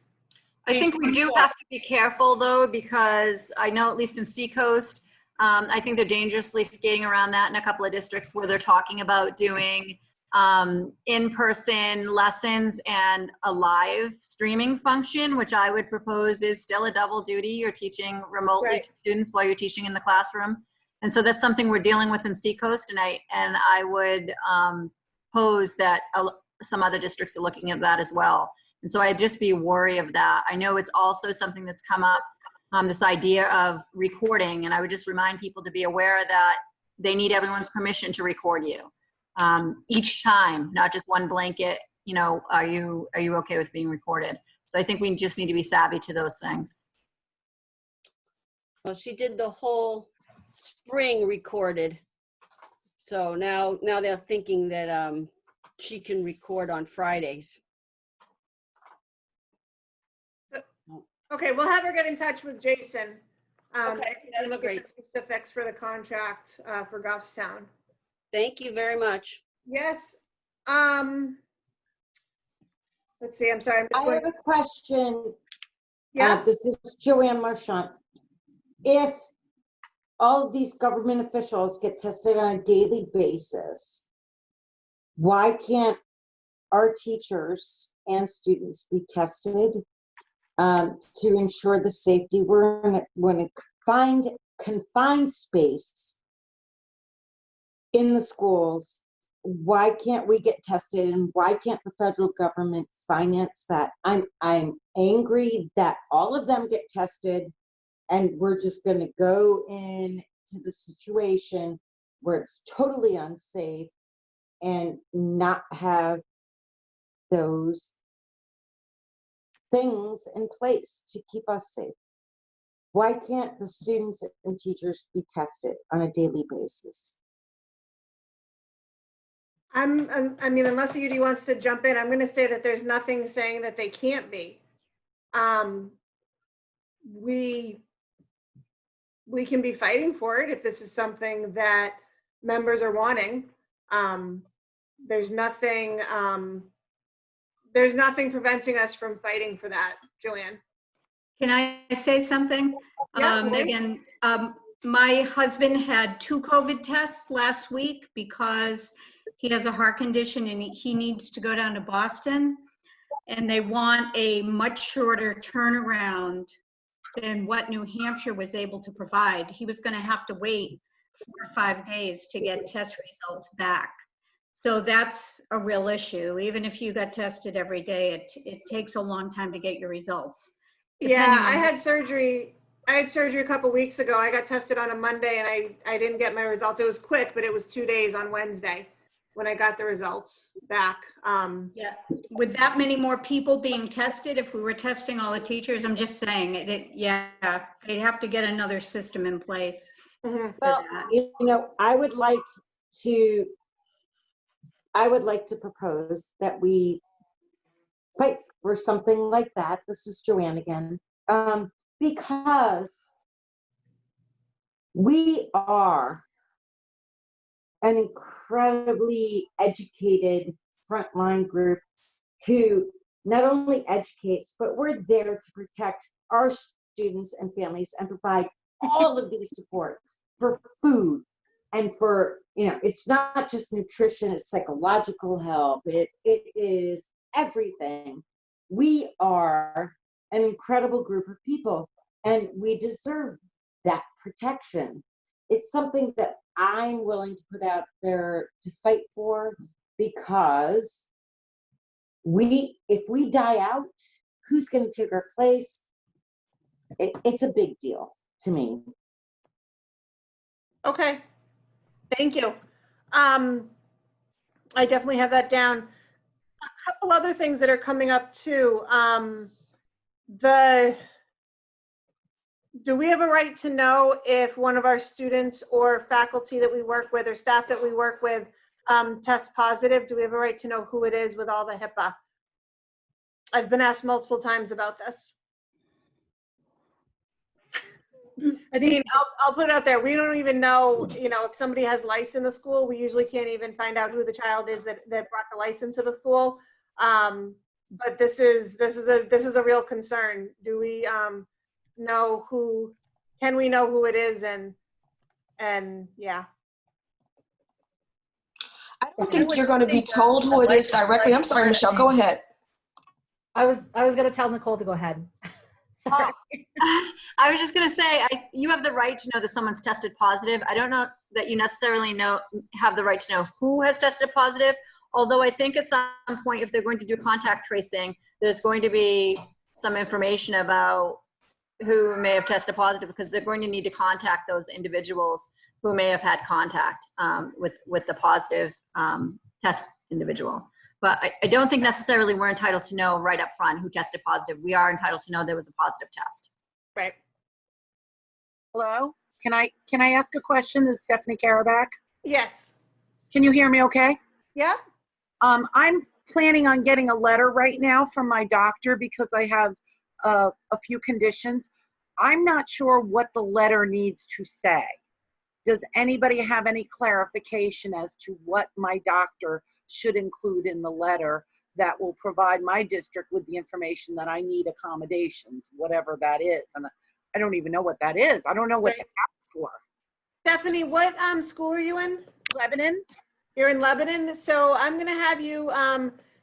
[SPEAKER 4] I think we do have to be careful though, because I know at least in Seacoast, I think they're dangerously skating around that in a couple of districts where they're talking about doing in-person lessons and a live streaming function, which I would propose is still a double duty. You're teaching remotely
[SPEAKER 1] Right.
[SPEAKER 4] to students while you're teaching in the classroom. And so that's something we're dealing with in Seacoast, and I would pose that some other districts are looking at that as well. And so I'd just be wary of that. I know it's also something that's come up, this idea of recording, and I would just remind people to be aware that they need everyone's permission to record you. Each time, not just one blanket, are you okay with being recorded? So I think we just need to be savvy to those things.
[SPEAKER 8] Well, she did the whole spring recorded. So now they're thinking that she can record on Fridays.
[SPEAKER 1] Okay, we'll have her get in touch with Jason.
[SPEAKER 8] Okay, that'd be
[SPEAKER 1] and get
[SPEAKER 8] great.
[SPEAKER 1] the specifics for the contract for Goffstown.
[SPEAKER 8] Thank you very much.
[SPEAKER 1] Yes. Let's see, I'm sorry. I'm just
[SPEAKER 6] I
[SPEAKER 1] going,
[SPEAKER 6] have a question.
[SPEAKER 1] yeah,
[SPEAKER 6] This is Joanne Marchant. If all of these government officials get tested on a daily basis, why can't our teachers and students be tested to ensure the safety? We're in a confined space in the schools. Why can't we get tested, and why can't the federal government finance that? I'm angry that all of them get tested and we're just going to go into the situation where it's totally unsafe and not have those things in place to keep us safe. Why can't the students and teachers be tested on a daily basis?
[SPEAKER 1] I mean, unless UD wants to jump in, I'm going to say that there's nothing saying that they can't be. We can be fighting for it if this is something that members are wanting. There's nothing there's nothing preventing us from fighting for that, Joanne.
[SPEAKER 10] Can I say something?
[SPEAKER 1] Yeah, Lori.
[SPEAKER 10] Again, my husband had 2 COVID tests last week because he has a heart condition and he needs to go down to Boston. And they want a much shorter turnaround than what New Hampshire was able to provide. He was going to have to wait 4 or 5 days to get test results back. So that's a real issue. Even if you got tested every day, it takes a long time to get your results.
[SPEAKER 1] Yeah,
[SPEAKER 10] Depending on
[SPEAKER 1] I had surgery a couple weeks ago. I got tested on a Monday and I didn't get my results. It was quick, but it was 2 days on Wednesday when I got the results back.
[SPEAKER 10] Yeah, with that many more people being tested, if we were testing all the teachers, I'm just saying, yeah, they'd have to get another system in place.
[SPEAKER 1] Mhm.
[SPEAKER 6] Well, you know, I would like to propose that we fight for something like that. This is Joanne again. Because we are an incredibly educated frontline group who not only educates, but we're there to protect our students and families and provide all of these supports for food and for, you know, it's not just nutrition, it's psychological help, it is everything. We are an incredible group of people and we deserve that protection. It's something that I'm willing to put out there to fight for, because if we die out, who's going to take our place? It's a big deal to me.
[SPEAKER 1] Okay, thank you. I definitely have that down. A couple other things that are coming up too. Do we have a right to know if one of our students or faculty that we work with or staff that we work with tests positive? Do we have a right to know who it is with all the HIPAA? I've been asked multiple times about this.
[SPEAKER 3] I think
[SPEAKER 1] I'll put it out there. We don't even know, you know, if somebody has lice in the school, we usually can't even find out who the child is that brought the lice into the school. But this is a real concern. Do we know who? Can we know who it is? And yeah.
[SPEAKER 5] I don't think you're going to be told who it is directly. I'm sorry, Michelle, go ahead.
[SPEAKER 3] I was going to tell Nicole to go ahead. Sorry.
[SPEAKER 4] I was just going to say, you have the right to know that someone's tested positive. I don't know that you necessarily have the right to know who has tested positive, although I think at some point, if they're going to do contact tracing, there's going to be some information about who may have tested positive, because they're going to need to contact those individuals who may have had contact with the positive test individual. But I don't think necessarily we're entitled to know right up front who tested positive. We are entitled to know there was a positive test.
[SPEAKER 1] Right.
[SPEAKER 11] Hello, can I ask a question? This is Stephanie Karabak.
[SPEAKER 1] Yes.
[SPEAKER 11] Can you hear me okay?
[SPEAKER 1] Yeah.
[SPEAKER 11] I'm planning on getting a letter right now from my doctor because I have a few conditions. I'm not sure what the letter needs to say. Does anybody have any clarification as to what my doctor should include in the letter that will provide my district with the information that I need accommodations, whatever that is? And I don't even know what that is. I don't know what to ask for.
[SPEAKER 1] Stephanie, what school are you in?
[SPEAKER 11] Lebanon?
[SPEAKER 1] You're in Lebanon. So I'm going to have you,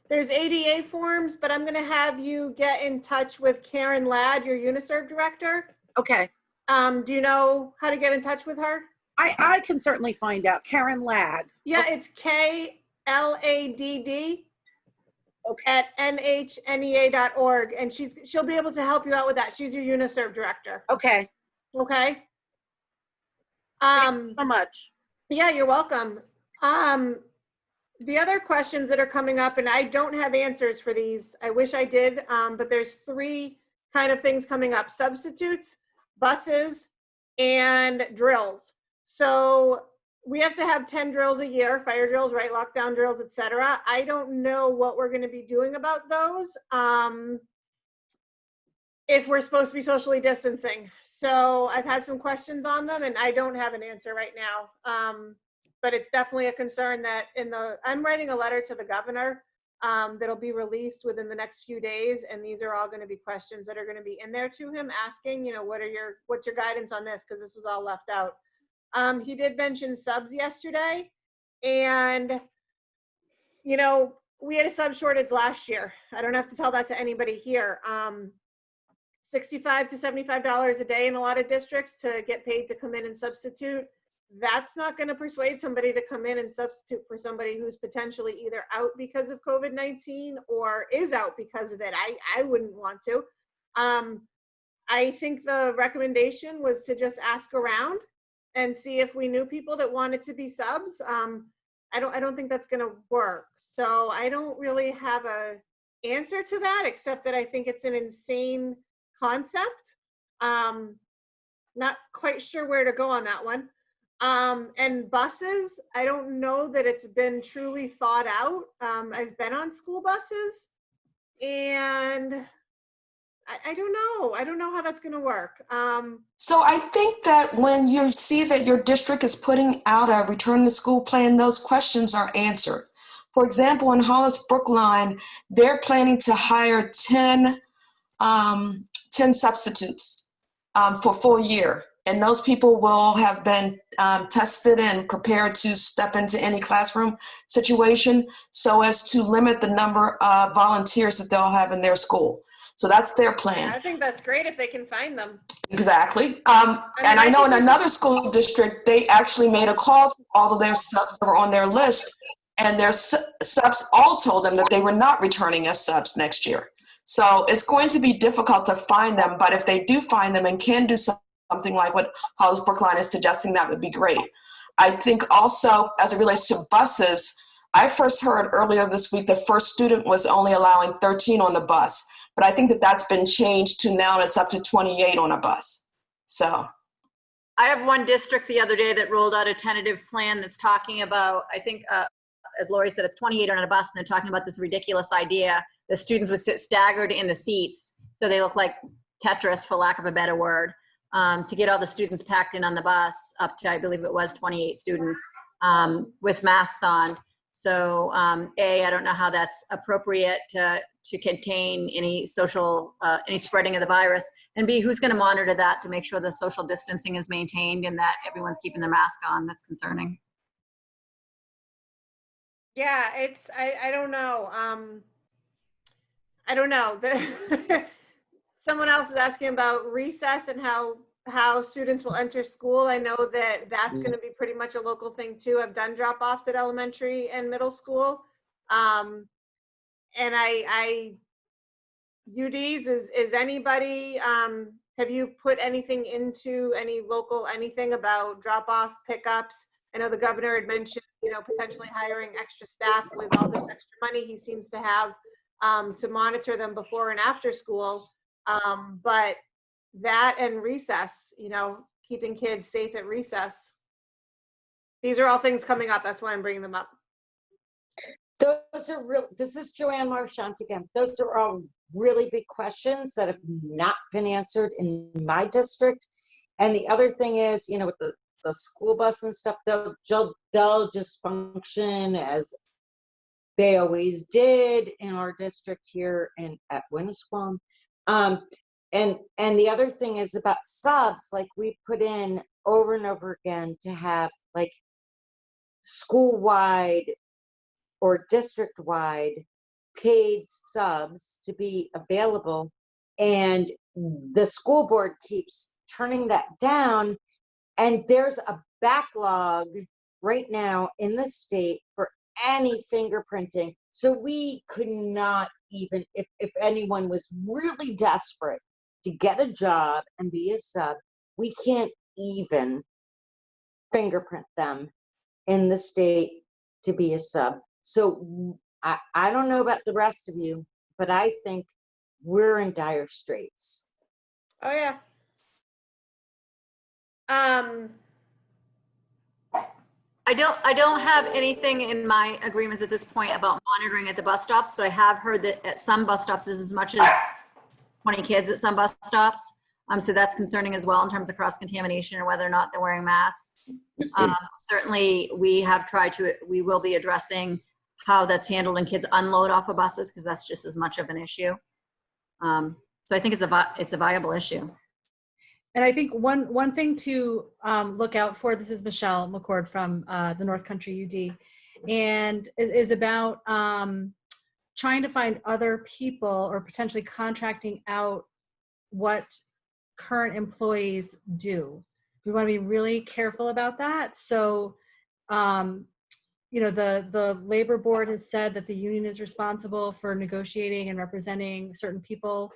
[SPEAKER 1] there's ADA forms, but I'm going to have you get in touch with Karen Ladd, your UniServe director.
[SPEAKER 11] Okay.
[SPEAKER 1] Do you know how to get in touch with her?
[SPEAKER 11] I can certainly find out. Karen Ladd.
[SPEAKER 1] Yeah, okay. It's KLADD at NHNEA.org, and she'll be able to help you out with that. She's your UniServe director.
[SPEAKER 11] Okay.
[SPEAKER 1] Okay.
[SPEAKER 11] Thank you so much.
[SPEAKER 1] Yeah, you're welcome. The other questions that are coming up, and I don't have answers for these. I wish I did, but there's 3 kind of things coming up: substitutes, buses, and drills. So we have to have 10 drills a year, fire drills, right, lockdown drills, etc. I don't know what we're going to be doing about those if we're supposed to be socially distancing. So I've had some questions on them, and I don't have an answer right now. But it's definitely a concern that I'm writing a letter to the governor that'll be released within the next few days. And these are all going to be questions that are going to be in there to him, asking, what's your guidance on this? Because this was all left out. He did mention subs yesterday, and we had a sub shortage last year. I don't have to tell that to anybody here. $65 to $75 a day in a lot of districts to get paid to come in and substitute. That's not going to persuade somebody to come in and substitute for somebody who's potentially either out because of COVID-19 or is out because of it. I wouldn't want to. I think the recommendation was to just ask around and see if we knew people that wanted to be subs. I don't think that's going to work. So I don't really have a answer to that, except that I think it's an insane concept. Not quite sure where to go on that one. And buses, I don't know that it's been truly thought out. I've been on school buses, and I don't know. I don't know how that's going to work.
[SPEAKER 5] So I think that when you see that your district is putting out a return to school plan, those questions are answered. For example, in Hollis Brookline, they're planning to hire 10 substitutes for full year. And those people will have been tested and prepared to step into any classroom situation so as to limit the number of volunteers that they'll have in their school. So that's their plan.
[SPEAKER 1] I think that's great if they can find them.
[SPEAKER 5] Exactly. And I know in another school district, they actually made a call to all of their subs that were on their list, and their subs all told them that they were not returning as subs next year. So it's going to be difficult to find them, but if they do find them and can do something like what Hollis Brookline is suggesting, that would be great. I think also, as it relates to buses, I first heard earlier this week the first student was only allowing 13 on the bus. But I think that that's been changed to now it's up to 28 on a bus. So
[SPEAKER 4] I have one district the other day that rolled out a tentative plan that's talking about, I think, as Lori said, it's 28 on a bus, and they're talking about this ridiculous idea. The students would sit staggered in the seats, so they look like Tetris, for lack of a better word, to get all the students packed in on the bus up to, I believe it was 28 students with masks on. So A, I don't know how that's appropriate to contain any any spreading of the virus, and B, who's going to monitor that to make sure the social distancing is maintained and that everyone's keeping their mask on. That's concerning.
[SPEAKER 1] Yeah, I don't know. I don't know. Someone else is asking about recess and how students will enter school. I know that that's going to be pretty much a local thing too. I've done drop-offs at elementary and middle school. And UDs, is anybody, have you put anything into any local, anything about drop-off pickups? I know the governor had mentioned, potentially hiring extra staff with all this extra money he seems to have to monitor them before and after school. But that and recess, keeping kids safe at recess. These are all things coming up. That's why I'm bringing them up.
[SPEAKER 6] Those are real. This is Joanne Marchant again. Those are all really big questions that have not been answered in my district. And the other thing is, with the school bus and stuff, they'll just function as they always did in our district here and at Winnisquam. And the other thing is about subs, like we put in over and over again to have like school-wide or district-wide paid subs to be available. And the school board keeps turning that down. And there's a backlog right now in the state for any fingerprinting. So we could not even, if anyone was really desperate to get a job and be a sub, we can't even fingerprint them in the state to be a sub. So I don't know about the rest of you, but I think we're in dire straits.
[SPEAKER 1] Oh yeah.
[SPEAKER 4] I don't have anything in my agreements at this point about monitoring at the bus stops, but I have heard that at some bus stops there's as much as 20 kids at some bus stops. So that's concerning as well in terms of cross-contamination and whether or not they're wearing masks. Certainly we will be addressing how that's handled when kids unload off of buses, because that's just as much of an issue. So I think it's a viable issue.
[SPEAKER 3] And I think one thing to look out for, this is Michelle McCord from the North Country UD, and is about trying to find other people or potentially contracting out what current employees do. We want to be really careful about that. So, you know, the labor board has said that the union is responsible for negotiating and representing certain people,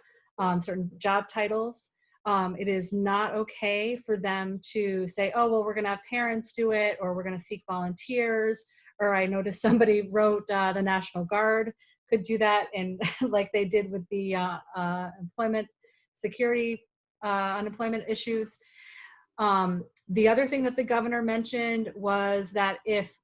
[SPEAKER 3] certain job titles. It is not okay for them to say, oh, well, we're going to have parents do it, or we're going to seek volunteers. Or I noticed somebody wrote the National Guard could do that, and like they did with the employment security, unemployment issues. The other thing that the governor mentioned was that if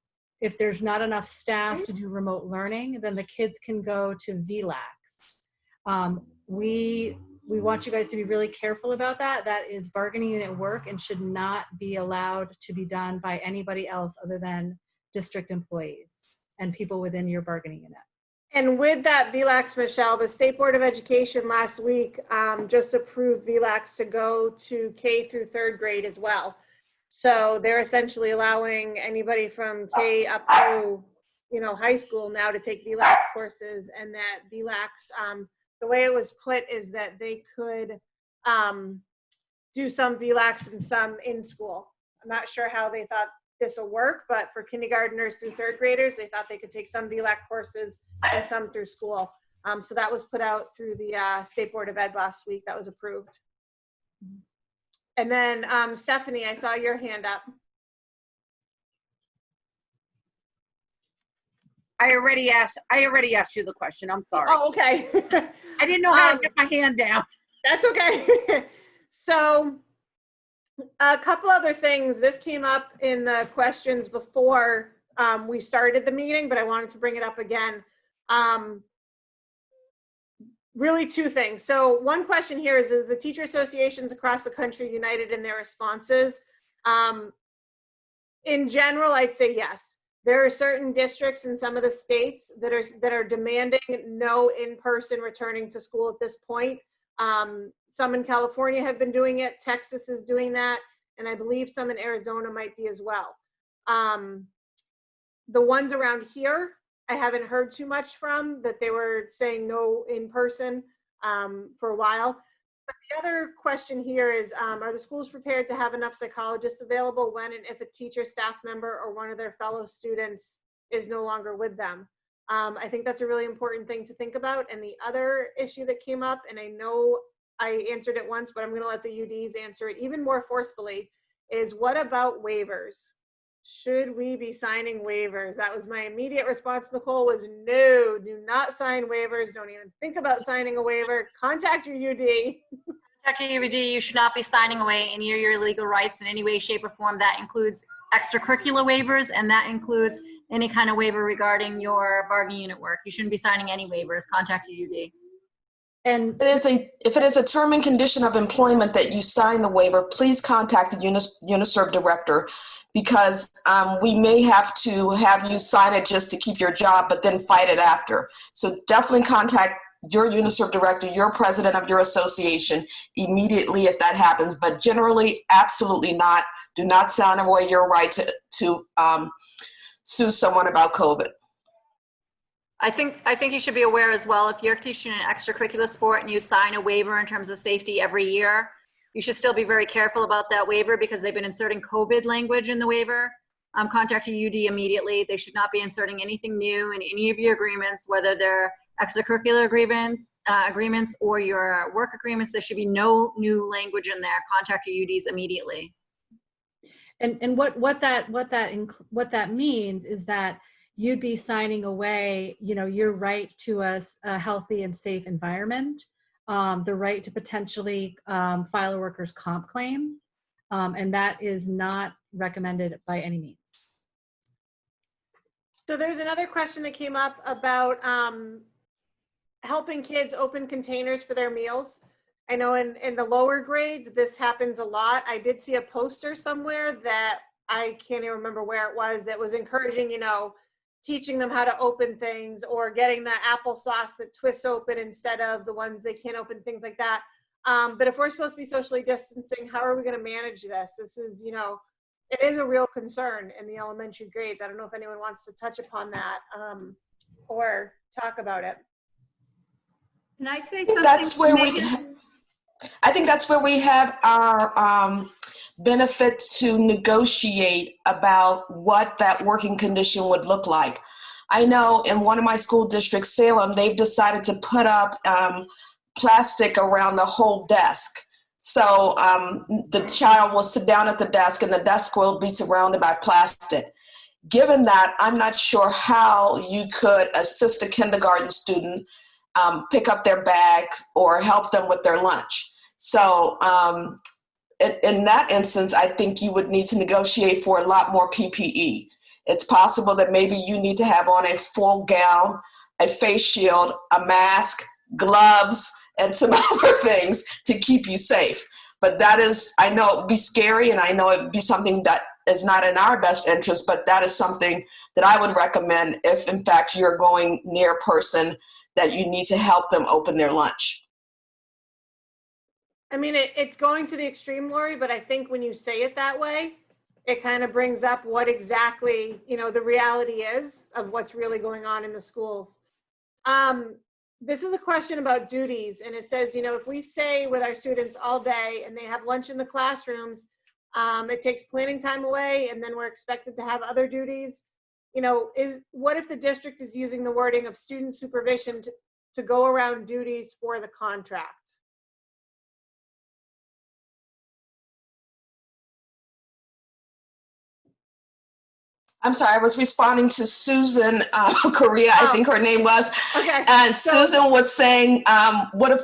[SPEAKER 3] there's not enough staff to do remote learning, then the kids can go to VLAX. We want you guys to be really careful about that. That is bargaining unit work and should not be allowed to be done by anybody else other than district employees and people within your bargaining unit.
[SPEAKER 1] And with that VLAX, Michelle, the State Board of Education last week just approved VLAX to go to K through third grade as well. So they're essentially allowing anybody from K up to, you know, high school now to take VLAX courses, and that VLAX, the way it was put is that they could do some VLAX and some in school. I'm not sure how they thought this will work, but for kindergartners through third graders, they thought they could take some VLAC courses and some through school. So that was put out through the State Board of Ed last week. That was approved. And then Stephanie, I saw your hand up.
[SPEAKER 11] I already asked you the question. I'm sorry.
[SPEAKER 1] Oh, okay.
[SPEAKER 11] I didn't know how to get my hand down.
[SPEAKER 1] That's okay. So a couple other things. This came up in the questions before we started the meeting, but I wanted to bring it up again. Really two things. So one question here is the teacher associations across the country united in their responses? In general, I'd say yes. There are certain districts in some of the states that are demanding no in-person returning to school at this point. Some in California have been doing it. Texas is doing that. And I believe some in Arizona might be as well. The ones around here, I haven't heard too much from, that they were saying no in person for a while. But the other question here is, are the schools prepared to have enough psychologists available when and if a teacher, staff member, or one of their fellow students is no longer with them? I think that's a really important thing to think about. And the other issue that came up, and I know I answered it once, but I'm going to let the UDs answer it even more forcefully, is what about waivers? Should we be signing waivers? That was my immediate response, Nicole, was no, do not sign waivers. Don't even think about signing a waiver. Contact your UD.
[SPEAKER 4] Contact your UD. You should not be signing away any of your legal rights in any way, shape, or form. That includes extracurricular waivers, and that includes any kind of waiver regarding your bargaining unit work. You shouldn't be signing any waivers. Contact your UD.
[SPEAKER 3] And
[SPEAKER 5] If it is a term and condition of employment that you sign the waiver, please contact the UNISERV director, because we may have to have you sign it just to keep your job, but then fight it after. So definitely contact your UNISERV director, your president of your association immediately if that happens. But generally, absolutely not. Do not sign away your right to sue someone about COVID.
[SPEAKER 4] I think you should be aware as well, if you're teaching an extracurricular sport and you sign a waiver in terms of safety every year, you should still be very careful about that waiver, because they've been inserting COVID language in the waiver. Contact your UD immediately. They should not be inserting anything new in any of your agreements, whether they're extracurricular agreements or your work agreements. There should be no new language in there. Contact your UDs immediately.
[SPEAKER 3] And what that means is that you'd be signing away, you know, your right to a healthy and safe environment, the right to potentially file a workers' comp claim, and that is not recommended by any means.
[SPEAKER 1] So there's another question that came up about helping kids open containers for their meals. I know in the lower grades, this happens a lot. I did see a poster somewhere that I can't even remember where it was, that was encouraging, you know, teaching them how to open things, or getting the applesauce that twists open instead of the ones they can't open, things like that. But if we're supposed to be socially distancing, how are we going to manage this? This is, it is a real concern in the elementary grades. I don't know if anyone wants to touch upon that or talk about it.
[SPEAKER 10] Can I say
[SPEAKER 5] I think
[SPEAKER 10] something?
[SPEAKER 5] that's where
[SPEAKER 10] Megan?
[SPEAKER 5] I think that's where we have our benefit to negotiate about what that working condition would look like. I know in one of my school districts, Salem, they've decided to put up plastic around the whole desk. So the child will sit down at the desk and the desk will be surrounded by plastic. Given that, I'm not sure how you could assist a kindergarten student pick up their bags or help them with their lunch. So in that instance, I think you would need to negotiate for a lot more PPE. It's possible that maybe you need to have on a full gown, a face shield, a mask, gloves, and some other things to keep you safe. But that is, I know it would be scary, and I know it would be something that is not in our best interest, but that is something that I would recommend if, in fact, you're going near a person that you need to help them open their lunch.
[SPEAKER 1] I mean, it's going to the extreme, Lori, but I think when you say it that way, it kind of brings up what exactly, the reality is of what's really going on in the schools. This is a question about duties, and it says, if we stay with our students all day and they have lunch in the classrooms, it takes planning time away, and then we're expected to have other duties. What if the district is using the wording of student supervision to go around duties for the contract?
[SPEAKER 5] I'm sorry, I was responding to Susan Correa, I think her name was.
[SPEAKER 1] Okay.
[SPEAKER 5] And Susan was saying, what if,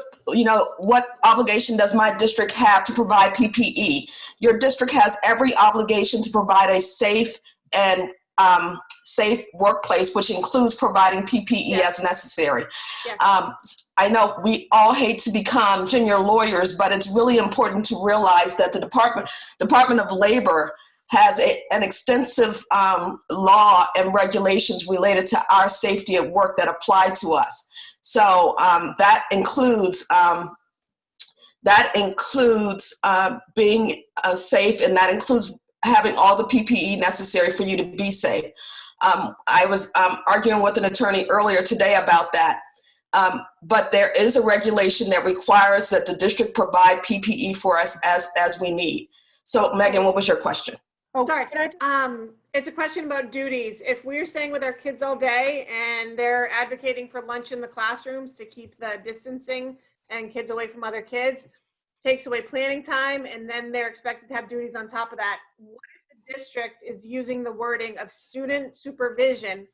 [SPEAKER 5] what obligation does my district have to provide PPE? Your district has every obligation to provide a safe and safe workplace, which includes providing PPE as necessary.
[SPEAKER 1] Yes.
[SPEAKER 5] I know we all hate to become junior lawyers, but it's really important to realize that the Department of Labor has an extensive law and regulations related to our safety at work that apply to us. So that includes being safe, and that includes having all the PPE necessary for you to be safe. I was arguing with an attorney earlier today about that. But there is a regulation that requires that the district provide PPE for us as we need. So Megan, what was your question?
[SPEAKER 1] Oh, sorry. It's a question about duties. If we're staying with our kids all day and they're advocating for lunch in the classrooms to keep the distancing and kids away from other kids, takes away planning time, and then they're expected to have duties on top of that. What if the district is using the wording of student supervision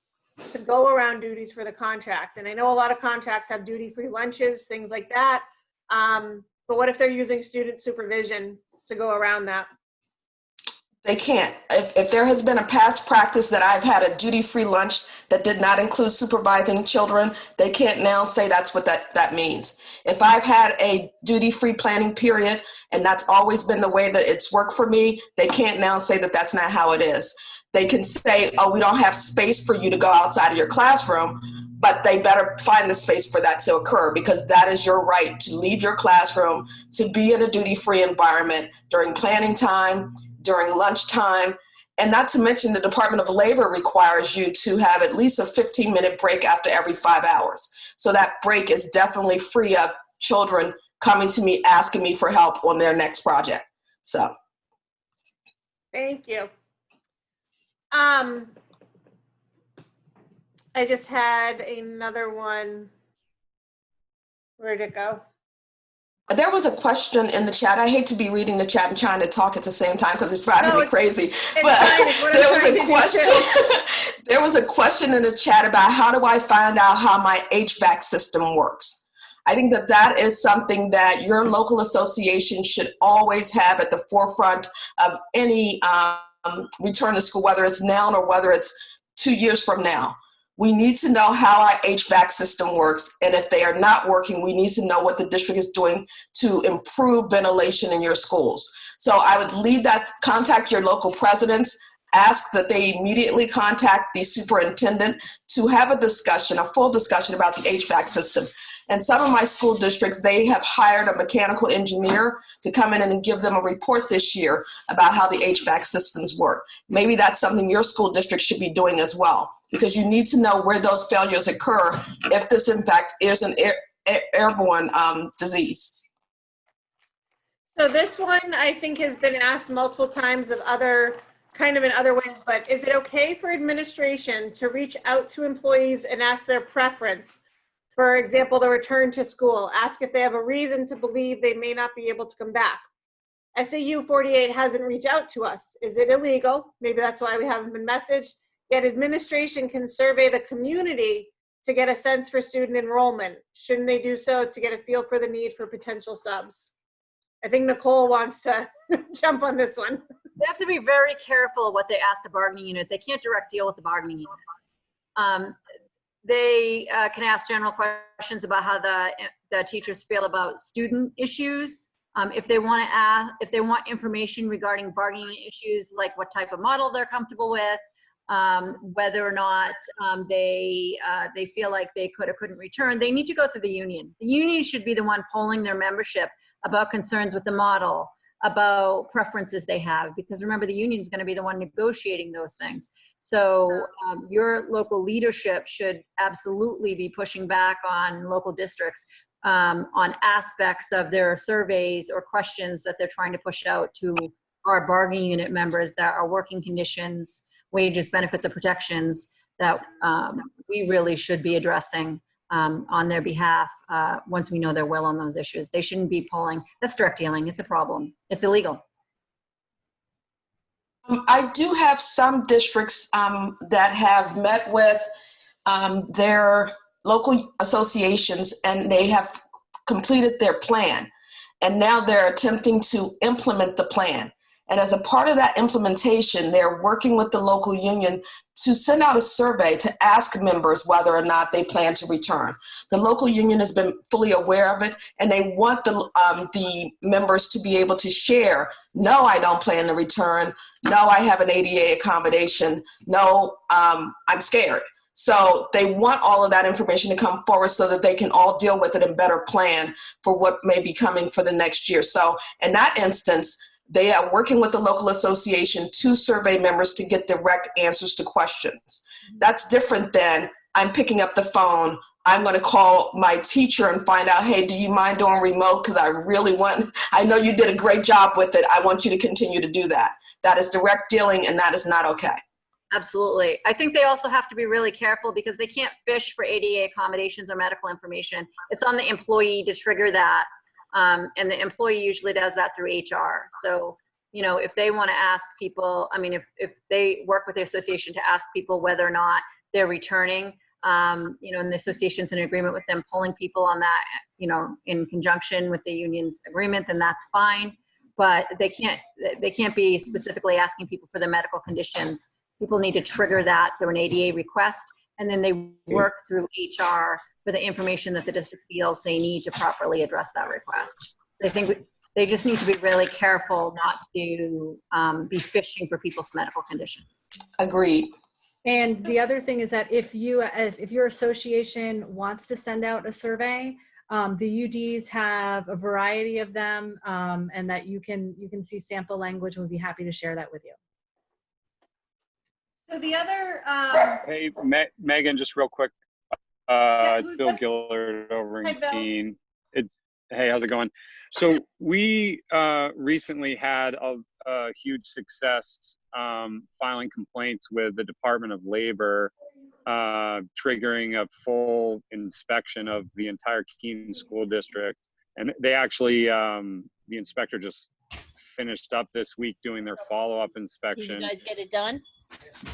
[SPEAKER 1] to go around duties for the contract? And I know a lot of contracts have duty-free lunches, things like that. But what if they're using student supervision to go around that?
[SPEAKER 5] They can't. If there has been a past practice that I've had a duty-free lunch that did not include supervising children, they can't now say that's what that means. If I've had a duty-free planning period and that's always been the way that it's worked for me, they can't now say that that's not how it is. They can say, oh, we don't have space for you to go outside of your classroom, but they better find the space for that to occur, because that is your right to leave your classroom, to be in a duty-free environment during planning time, during lunchtime, and not to mention the Department of Labor requires you to have at least a 15-minute break after every 5 hours. So that break is definitely free of children coming to me asking me for help on their next project. So.
[SPEAKER 1] Thank you. I just had another one. Where'd it go?
[SPEAKER 5] There was a question in the chat. I hate to be reading the chat and trying to talk at the same time because it's driving me crazy. But there was a question. There was a question in the chat about how do I find out how my HVAC system works. I think that is something that your local association should always have at the forefront of any return to school, whether it's now or whether it's 2 years from now. We need to know how our HVAC system works, and if they are not working, we need to know what the district is doing to improve ventilation in your schools. So I would leave that, contact your local presidents, ask that they immediately contact the superintendent to have a discussion, a full discussion about the HVAC system. And some of my school districts, they have hired a mechanical engineer to come in and give them a report this year about how the HVAC systems work. Maybe that's something your school district should be doing as well, because you need to know where those failures occur if this, in fact, is an airborne disease.
[SPEAKER 1] So this one, I think, has been asked multiple times of other, kind of in other ways, but is it okay for administration to reach out to employees and ask their preference? For example, the return to school, ask if they have a reason to believe they may not be able to come back. SAU 48 hasn't reached out to us. Is it illegal? Maybe that's why we haven't been messaged. Yet administration can survey the community to get a sense for student enrollment. Shouldn't they do so to get a feel for the need for potential subs? I think Nicole wants to jump on this one.
[SPEAKER 4] They have to be very careful what they ask the bargaining unit. They can't direct deal with the bargaining unit. They can ask general questions about how the teachers feel about student issues. If they want to ask, if they want information regarding bargaining issues, like what type of model they're comfortable with, whether or not they feel like they could or couldn't return, they need to go through the union. The union should be the one polling their membership about concerns with the model, about preferences they have, because remember, the union is going to be the one negotiating those things. So your local leadership should absolutely be pushing back on local districts on aspects of their surveys or questions that they're trying to push out to our bargaining unit members, that are working conditions, wages, benefits, or protections that we really should be addressing on their behalf once we know their will on those issues. They shouldn't be polling. That's direct dealing. It's a problem. It's illegal.
[SPEAKER 5] I do have some districts that have met with their local associations, and they have completed their plan. And now they're attempting to implement the plan. And as a part of that implementation, they're working with the local union to send out a survey to ask members whether or not they plan to return. The local union has been fully aware of it, and they want the members to be able to share, no, I don't plan to return, no, I have an ADA accommodation, no, I'm scared. So they want all of that information to come forward so that they can all deal with it and better plan for what may be coming for the next year. So in that instance, they are working with the local association to survey members to get direct answers to questions. That's different than I'm picking up the phone, I'm going to call my teacher and find out, hey, do you mind doing remote? Because I know you did a great job with it. I want you to continue to do that. That is direct dealing, and that is not okay.
[SPEAKER 4] Absolutely. I think they also have to be really careful because they can't fish for ADA accommodations or medical information. It's on the employee to trigger that. And the employee usually does that through HR. So, you know, if they want to ask people, I mean, if they work with the association to ask people whether or not they're returning, you know, and the association's in agreement with them pulling people on that, you know, in conjunction with the union's agreement, then that's fine. But they can't be specifically asking people for their medical conditions. People need to trigger that through an ADA request, and then they work through HR for the information that the district feels they need to properly address that request. I think they just need to be really careful not to be fishing for people's medical conditions.
[SPEAKER 5] Agreed.
[SPEAKER 3] And the other thing is that if your association wants to send out a survey, the UDs have a variety of them, and that you can see sample language, and we'd be happy to share that with you.
[SPEAKER 1] So the other,
[SPEAKER 12] Hey, Megan, just real quick. It's Bill Gillard over in Keene. Hey, how's it going? So we recently had a huge success filing complaints with the Department of Labor, triggering a full inspection of the entire Keene school district. And they actually, the inspector just finished up this week doing their follow-up inspection.
[SPEAKER 8] Did you guys get it done?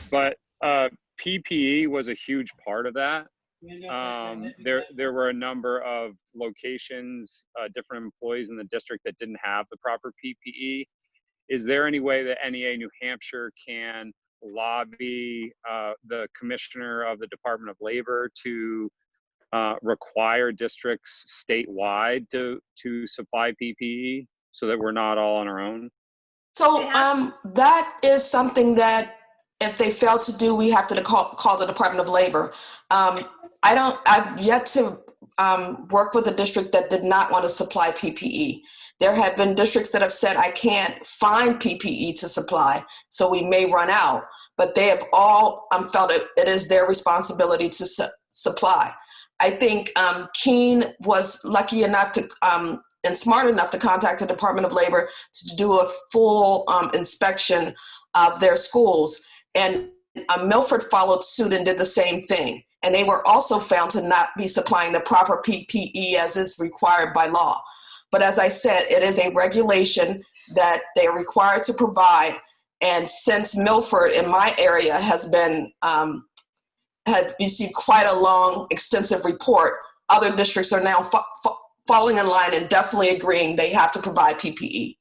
[SPEAKER 12] But PPE was a huge part of that. There were a number of locations, different employees in the district that didn't have the proper PPE. Is there any way that NEA New Hampshire can lobby the commissioner of the Department of Labor to require districts statewide to supply PPE so that we're not all on our own?
[SPEAKER 5] So that is something that if they fail to do, we have to call the Department of Labor. I've yet to work with a district that did not want to supply PPE. There have been districts that have said, I can't find PPE to supply, so we may run out. But they have all felt it is their responsibility to supply. I think Keene was lucky enough to and smart enough to contact the Department of Labor to do a full inspection of their schools. And Milford followed suit and did the same thing. And they were also found to not be supplying the proper PPE as is required by law. But as I said, it is a regulation that they are required to provide. And since Milford in my area has been, had received quite a long, extensive report, other districts are now falling in line and definitely agreeing they have to provide PPE.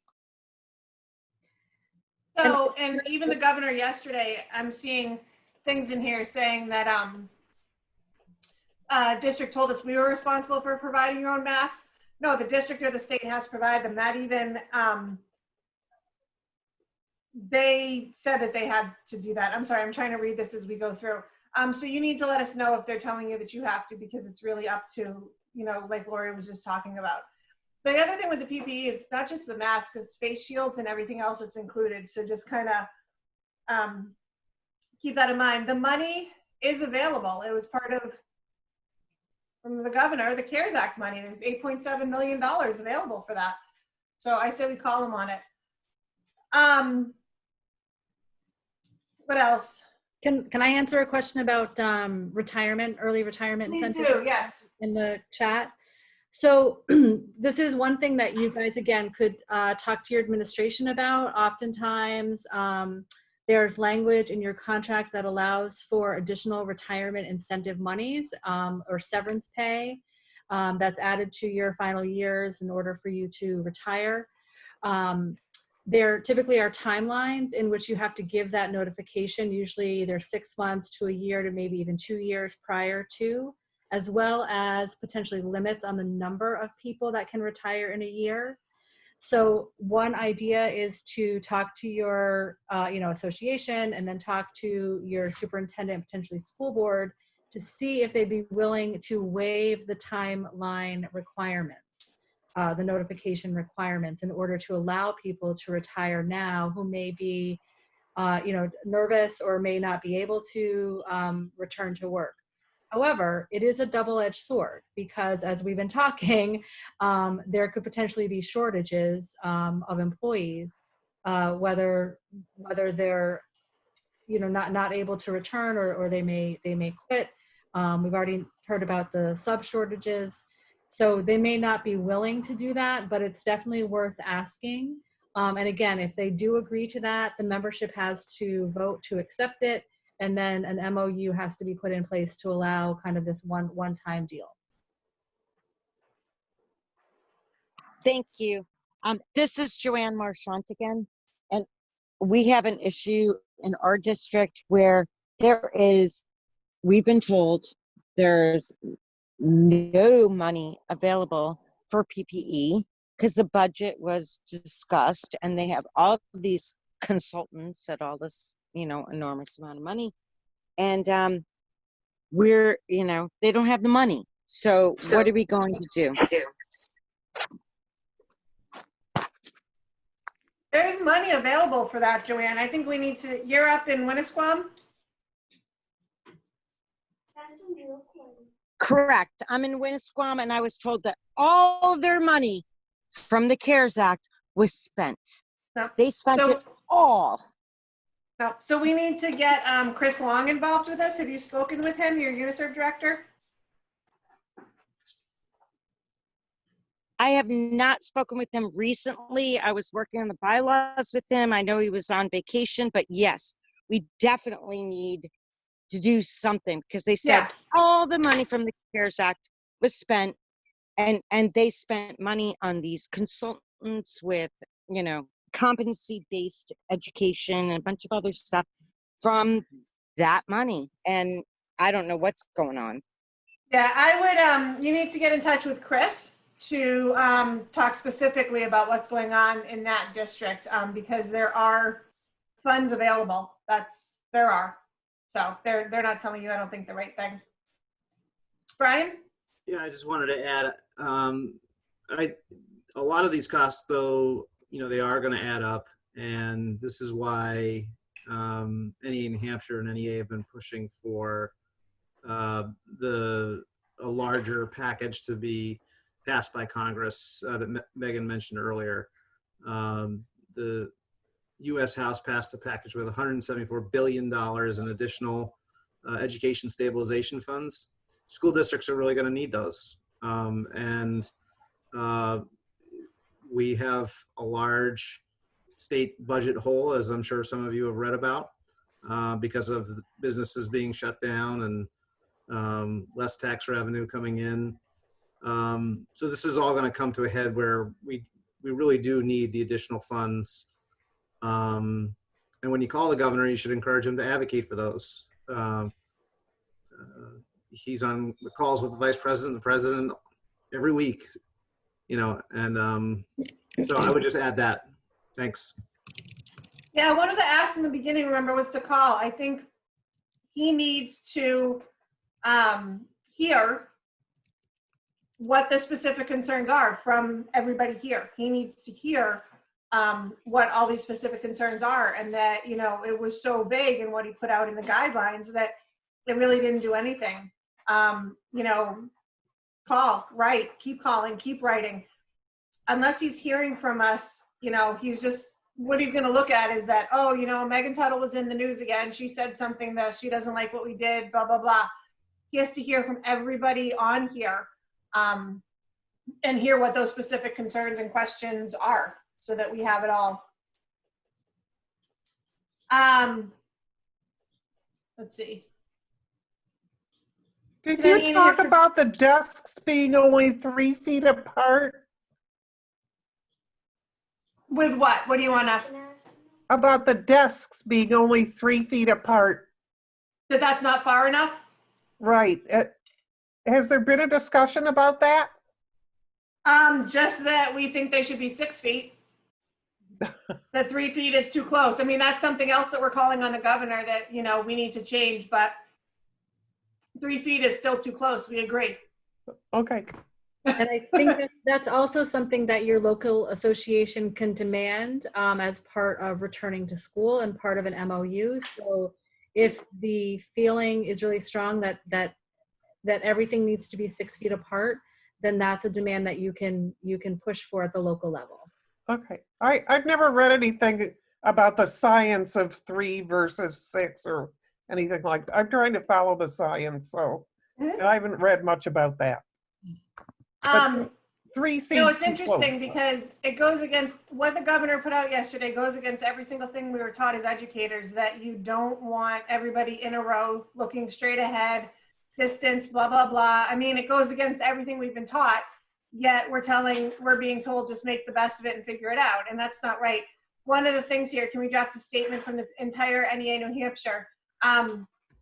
[SPEAKER 1] So, and even the governor yesterday, I'm seeing things in here saying that district told us we were responsible for providing your own masks. No, the district or the state has provided them. Not even, they said that they had to do that. I'm sorry, I'm trying to read this as we go through. So you need to let us know if they're telling you that you have to, because it's really up to, you know, like Lori was just talking about. The other thing with the PPE is not just the mask, it's face shields and everything else that's included. So just kind of keep that in mind. The money is available. It was part of, from the governor, the CARES Act money. There's $8.7 million available for that. So I say we call them on it. What else?
[SPEAKER 3] Can I answer a question about retirement, early retirement
[SPEAKER 1] Please
[SPEAKER 3] incentive?
[SPEAKER 1] do, yes.
[SPEAKER 3] In the chat. So this is one thing that you guys, again, could talk to your administration about. Oftentimes, there's language in your contract that allows for additional retirement incentive monies or severance pay that's added to your final years in order for you to retire. There typically are timelines in which you have to give that notification. Usually there's 6 months to a year to maybe even 2 years prior to, as well as potentially limits on the number of people that can retire in a year. So one idea is to talk to your association and then talk to your superintendent, potentially school board, to see if they'd be willing to waive the timeline requirements. The notification requirements in order to allow people to retire now who may be, nervous or may not be able to return to work. However, it is a double-edged sword because as we've been talking, there could potentially be shortages of employees, whether they're, not able to return or they may quit. We've already heard about the sub shortages. So they may not be willing to do that, but it's definitely worth asking. And again, if they do agree to that, the membership has to vote to accept it. And then an MOU has to be put in place to allow kind of this one-time deal.
[SPEAKER 6] Thank you. This is Joanne Marchant again. And we have an issue in our district where we've been told there's no money available for PPE because the budget was discussed and they have all of these consultants at all this, enormous amount of money. And they don't have the money. So what are we going to do?
[SPEAKER 1] There's money available for that, Joanne. I think we need to, you're up in Winnisquam?
[SPEAKER 6] Correct. I'm in Winnisquam, and I was told that all their money from the CARES Act was spent.
[SPEAKER 1] No.
[SPEAKER 6] They spent it all.
[SPEAKER 1] No. So we need to get Chris Long involved with us. Have you spoken with him, your UNICEF director?
[SPEAKER 6] I have not spoken with him recently. I was working on the bylaws with him. I know he was on vacation, but yes, we definitely need to do something because they said all the money from the CARES Act was spent and they spent money on these consultants with, competency-based education and a bunch of other stuff from that money. And I don't know what's going on.
[SPEAKER 1] Yeah, I would, you need to get in touch with Chris to talk specifically about what's going on in that district because there are funds available. That's There are. So they're not telling you, I don't think, the right thing. Brian?
[SPEAKER 13] Yeah, I just wanted to add, a lot of these costs, though, they are going to add up, and this is why NEA New Hampshire and NEA have been pushing for a larger package to be passed by Congress that Megan mentioned earlier. The U.S. House passed a package with $174 billion in additional education stabilization funds. School districts are really going to need those. We have a large state budget hole, as I'm sure some of you have read about, because of the businesses being shut down and less tax revenue coming in. So this is all going to come to a head where we really do need the additional funds. And when you call the governor, you should encourage him to advocate for those. He's on the calls with the vice president and the president every week, and so I would just add that. Thanks.
[SPEAKER 1] Yeah, one of the asks in the beginning, remember, was to call. I think he needs to hear what the specific concerns are from everybody here. He needs to hear what all these specific concerns are, and that, it was so vague in what he put out in the guidelines that it really didn't do anything. Call, write, keep calling, keep writing. Unless he's hearing from us, he's just, what he's going to look at is that, oh, Megan Tuttle was in the news again. She said something that she doesn't like what we did, blah, blah, blah. He has to hear from everybody on here and hear what those specific concerns and questions are so that we have it all. Let's see.
[SPEAKER 11] Did you talk about the desks being only 3 feet apart?
[SPEAKER 1] With what? What do you want to?
[SPEAKER 11] About the desks being only 3 feet apart.
[SPEAKER 1] That's not far enough?
[SPEAKER 11] Right. Has there been a discussion about that?
[SPEAKER 1] Just that we think they should be 6 feet. That 3 feet is too close. I mean, that's something else that we're calling on the governor that, we need to change, but 3 feet is still too close. We agree.
[SPEAKER 11] Okay.
[SPEAKER 3] And I think that's also something that your local association can demand as part of returning to school and part of an MOU. So if the feeling is really strong that everything needs to be 6 feet apart, then that's a demand that you can push for at the local level.
[SPEAKER 11] Okay. I've never read anything about the science of 3 versus 6 or anything like that. I'm trying to follow the science, so I haven't read much about that. 3 seems
[SPEAKER 1] it's interesting because it goes against what the governor put out yesterday, goes against every single thing we were taught as educators, that you don't want everybody in a row looking straight ahead, distance, blah, blah, blah. I mean, it goes against everything we've been taught, yet we're being told just make the best of it and figure it out. And that's not right. One of the things here, can we draft a statement from the entire NEA New Hampshire?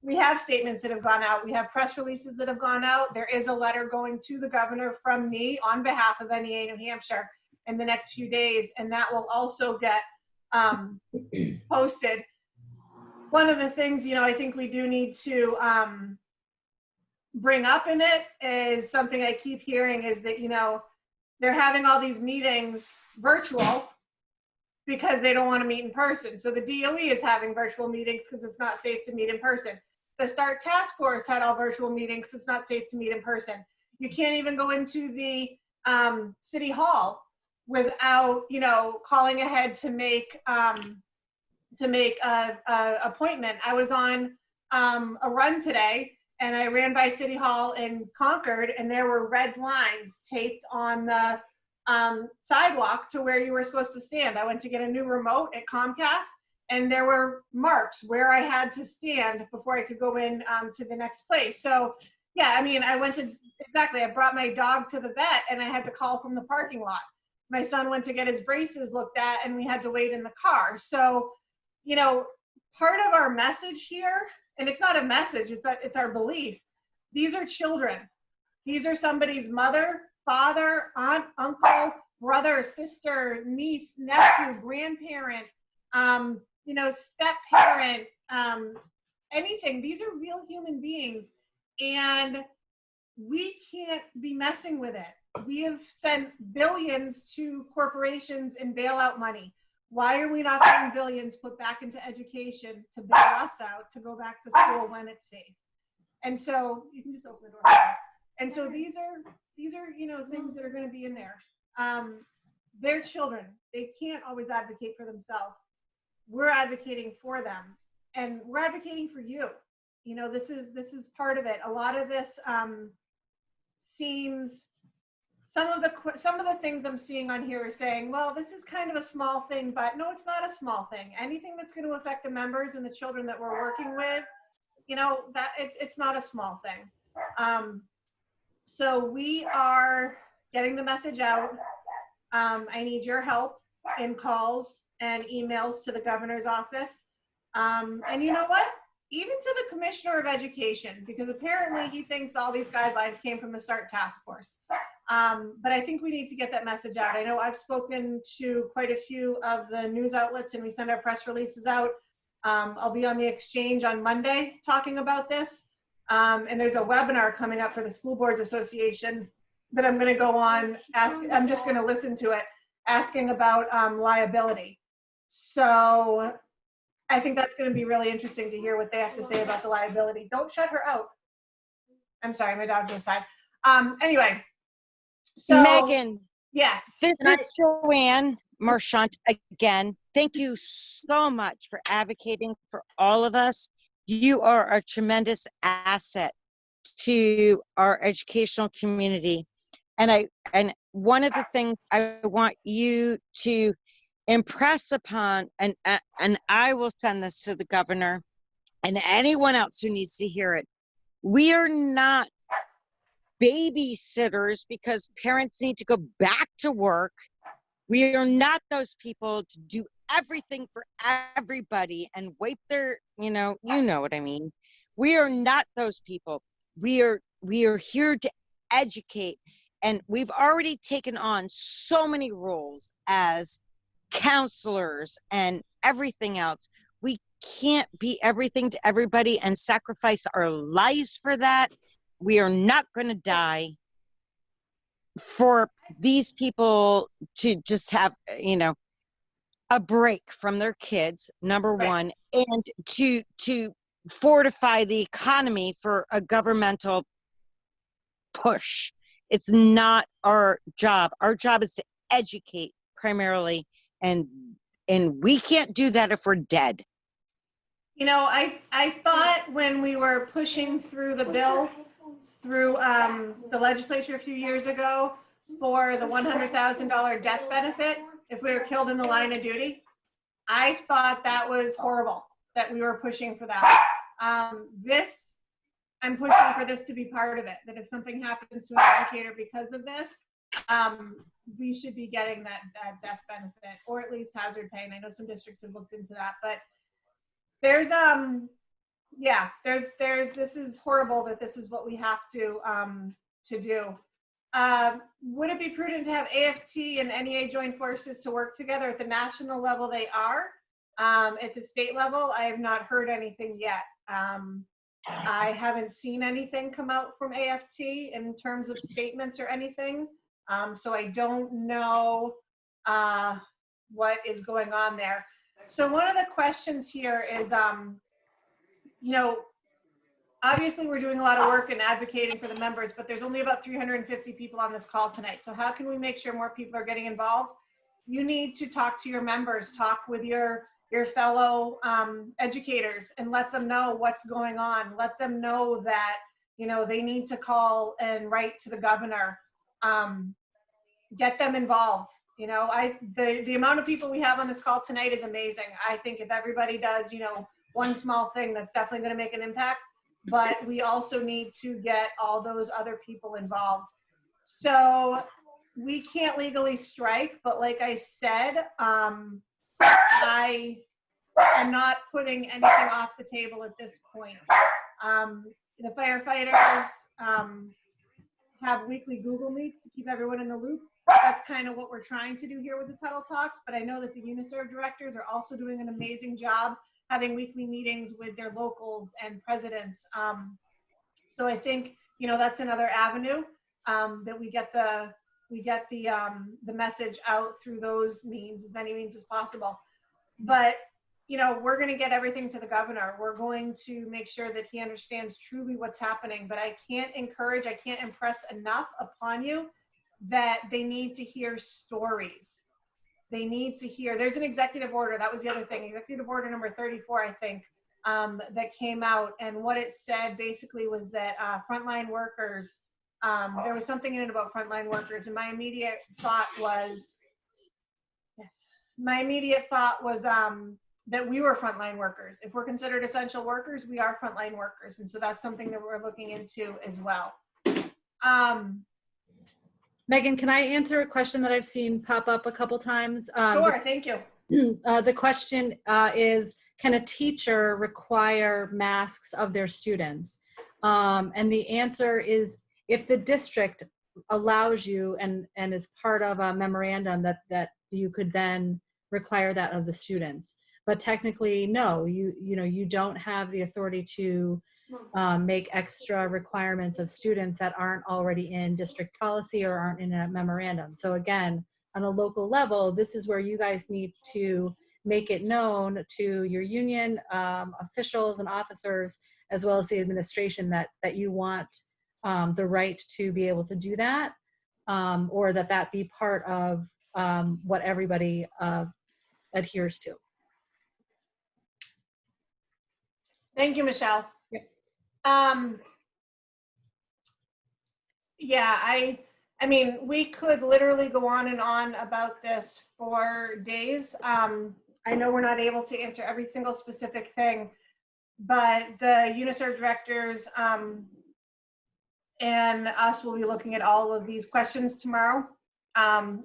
[SPEAKER 1] We have statements that have gone out. We have press releases that have gone out. There is a letter going to the governor from me on behalf of NEA New Hampshire in the next few days, and that will also get posted. One of the things, I think we do need to bring up in it is something I keep hearing is that, they're having all these meetings virtual because they don't want to meet in person. So the DOE is having virtual meetings because it's not safe to meet in person. The START task force had all virtual meetings. It's not safe to meet in person. You can't even go into the city hall without, calling ahead to make a appointment. I was on a run today, and I ran by City Hall in Concord, and there were red lines taped on the sidewalk to where you were supposed to stand. I went to get a new remote at Comcast, and there were marks where I had to stand before I could go in to the next place. So yeah, I mean, I brought my dog to the vet, and I had to call from the parking lot. My son went to get his braces looked at, and we had to wait in the car. So, part of our message here, and it's not a message, it's our belief. These are children. These are somebody's mother, father, aunt, uncle, brother, sister, niece, nephew, grandparent, step parent, anything. These are real human beings, and we can't be messing with it. We have sent billions to corporations in bailout money. Why are we not getting billions put back into education to bail us out to go back to school when it's safe? And so you can just open the door. And so these are things that are going to be in there. They're children. They can't always advocate for themselves. We're advocating for them, and we're advocating for you. This is part of it. A lot of this seems, some of the things I'm seeing on here are saying, well, this is kind of a small thing, but no, it's not a small thing. Anything that's going to affect the members and the children that we're working with, that it's not a small thing. So we are getting the message out. I need your help in calls and emails to the governor's office. And you know what? Even to the commissioner of education, because apparently he thinks all these guidelines came from the START task force. But I think we need to get that message out. I know I've spoken to quite a few of the news outlets, and we send our press releases out. I'll be on the Exchange on Monday talking about this. And there's a webinar coming up for the School Boards Association that I'm going to go on. I'm just going to listen to it, asking about liability. So I think that's going to be really interesting to hear what they have to say about the liability. Don't shut her out. I'm sorry, my dog's inside. Anyway, so
[SPEAKER 11] Megan.
[SPEAKER 1] Yes.
[SPEAKER 11] This is Joanne Marchant again. Thank you so much for advocating for all of us. You are a tremendous asset to our educational community. And one of the things I want you to impress upon, and I will send this to the governor and anyone else who needs to hear it. We are not babysitters because parents need to go back to work. We are not those people to do everything for everybody and wipe their, you know what I mean. We are not those people. We are here to educate, and we've already taken on so many roles as counselors and everything else. We can't be everything to everybody and sacrifice our lives for that. We are not going to die for these people to just have, a break from their kids, number one, and to fortify the economy for a governmental push. It's not our job. Our job is to educate primarily, and we can't do that if we're dead.
[SPEAKER 1] I thought when we were pushing through the bill through the legislature a few years ago for the $100,000 death benefit if we were killed in the line of duty, I thought that was horrible that we were pushing for that. I'm pushing for this to be part of it, that if something happens to an educator because of this, we should be getting that death benefit, or at least hazard pay. And I know some districts have looked into that, but there's this is horrible that this is what we have to do. Would it be prudent to have AFT and NEA join forces to work together? At the national level, they are. At the state level, I have not heard anything yet. I haven't seen anything come out from AFT in terms of statements or anything. So I don't know what is going on there. So one of the questions here is, obviously we're doing a lot of work and advocating for the members, but there's only about 350 people on this call tonight. So how can we make sure more people are getting involved? You need to talk to your members, talk with your fellow educators, and let them know what's going on. Let them know that, they need to call and write to the governor. Get them involved. The amount of people we have on this call tonight is amazing. I think if everybody does, one small thing, that's definitely going to make an impact. But we also need to get all those other people involved. So we can't legally strike, but like I said, I am not putting anything off the table at this point. The firefighters have weekly Google Meets to keep everyone in the loop. That's kind of what we're trying to do here with the Tuttle Talks, but I know that the UNISERV directors are also doing an amazing job having weekly meetings with their locals and presidents. So I think, you know, that's another avenue that we get the message out through those means, as many means as possible. But, you know, we're going to get everything to the governor. We're going to make sure that he understands truly what's happening. But I can't impress enough upon you that they need to hear stories. They need to hear, there's an executive order. That was the other thing. Executive order number 34, I think, that came out. And what it said basically was that frontline workers, there was something in it about frontline workers. And my immediate thought was that we were frontline workers. If we're considered essential workers, we are frontline workers. And so that's something that we're looking into as well.
[SPEAKER 3] Megan, can I answer a question that I've seen pop up a couple times?
[SPEAKER 1] Sure, thank you.
[SPEAKER 3] The question is, can a teacher require masks of their students? And the answer is, if the district allows you and is part of a memorandum that you could then require that of the students. But technically, no, you don't have the authority to make extra requirements of students that aren't already in district policy or aren't in a memorandum. So again, on a local level, this is where you guys need to make it known to your union officials and officers, as well as the administration, that you want the right to be able to do that, or that be part of what everybody adheres to.
[SPEAKER 1] Thank you, Michelle.
[SPEAKER 3] Yep.
[SPEAKER 1] Yeah, I mean, we could literally go on and on about this for days. I know we're not able to answer every single specific thing, but the UNICEF directors and us will be looking at all of these questions tomorrow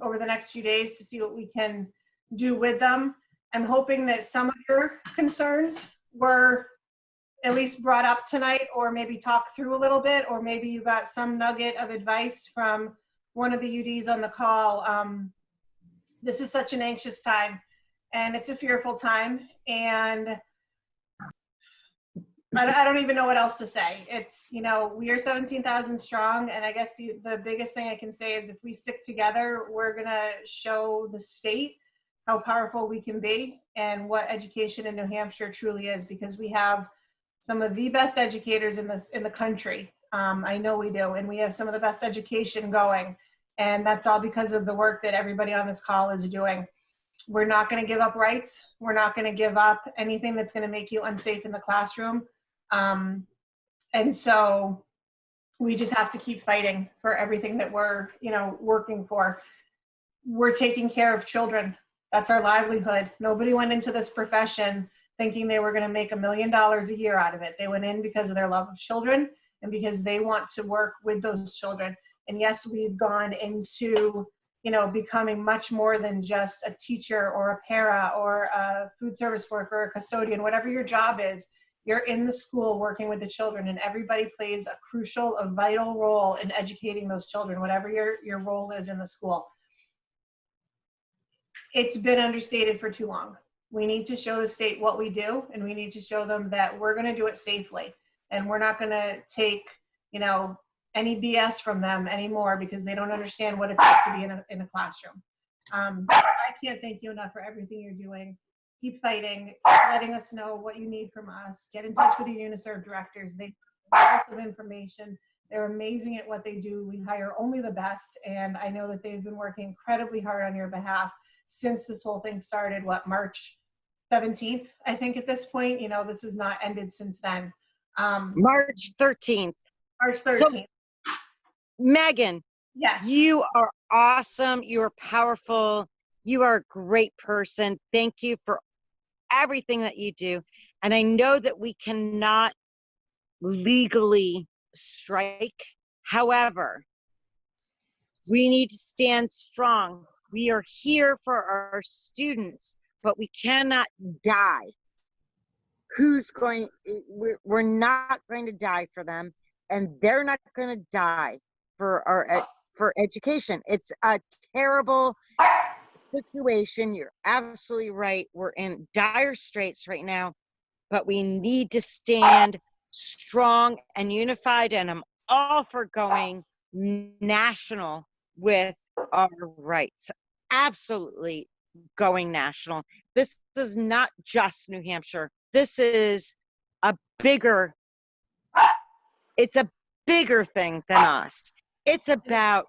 [SPEAKER 1] over the next few days to see what we can do with them. I'm hoping that some of your concerns were at least brought up tonight, or maybe talked through a little bit, or maybe you got some nugget of advice from one of the UDs on the call. This is such an anxious time, and it's a fearful time, and I don't even know what else to say. It's, you know, we are 17,000 strong, and I guess the biggest thing I can say is if we stick together, we're gonna show the state how powerful we can be and what education in New Hampshire truly is, because we have some of the best educators in the country. I know we do, and we have some of the best education going, and that's all because of the work that everybody on this call is doing. We're not going to give up rights. We're not going to give up anything that's going to make you unsafe in the classroom. And so we just have to keep fighting for everything that we're, you know, working for. We're taking care of children. That's our livelihood. Nobody went into this profession thinking they were going to make $1 million a year out of it. They went in because of their love of children and because they want to work with those children. And yes, we've gone into, you know, becoming much more than just a teacher or a para or a food service worker or a custodian. Whatever your job is, you're in the school working with the children, and everybody plays a crucial, a vital role in educating those children, whatever your role is in the school. It's been understated for too long. We need to show the state what we do, and we need to show them that we're going to do it safely, and we're not going to take, you know, any BS from them anymore because they don't understand what it's like to be in a classroom. I can't thank you enough for everything you're doing. Keep fighting, letting us know what you need from us. Get in touch with the UNICEF directors. They have lots of information. They're amazing at what they do. We hire only the best, and I know that they've been working incredibly hard on your behalf since this whole thing started, March 17th, I think at this point. You know, this has not ended since then.
[SPEAKER 11] March 13th.
[SPEAKER 1] March 13th.
[SPEAKER 11] So, Megan,
[SPEAKER 1] yes,
[SPEAKER 11] you are awesome. You are powerful. You are a great person. Thank you for everything that you do. And I know that we cannot legally strike. However, we need to stand strong. We are here for our students, but we cannot die. We're not going to die for them, and they're not going to die for education. It's a terrible situation. You're absolutely right. We're in dire straits right now,
[SPEAKER 6] but we need to stand strong and unified. And I'm all for going national with our rights. Absolutely going national. This is not just New Hampshire. This is it's a bigger thing than us. It's about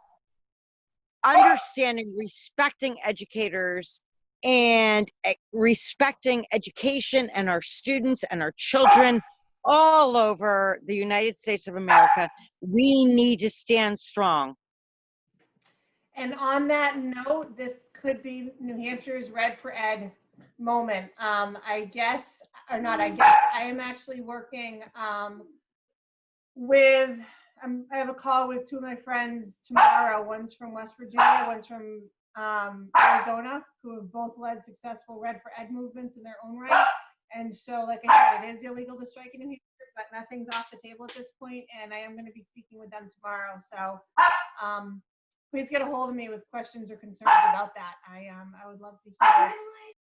[SPEAKER 6] understanding, respecting educators and respecting education and our students and our children all over the United States of America. We need to stand strong.
[SPEAKER 1] And on that note, this could be New Hampshire's Red for Ed moment. I guess, or not, I guess, I am actually working with, I have a call with two of my friends tomorrow. One's from West Virginia, one's from Arizona, who have both led successful Red for Ed movements in their own right. And so, like I said, it is illegal to strike in New Hampshire, but nothing's off the table at this point, and I am going to be speaking with them tomorrow. So please get a hold of me with questions or concerns about that. I would love to hear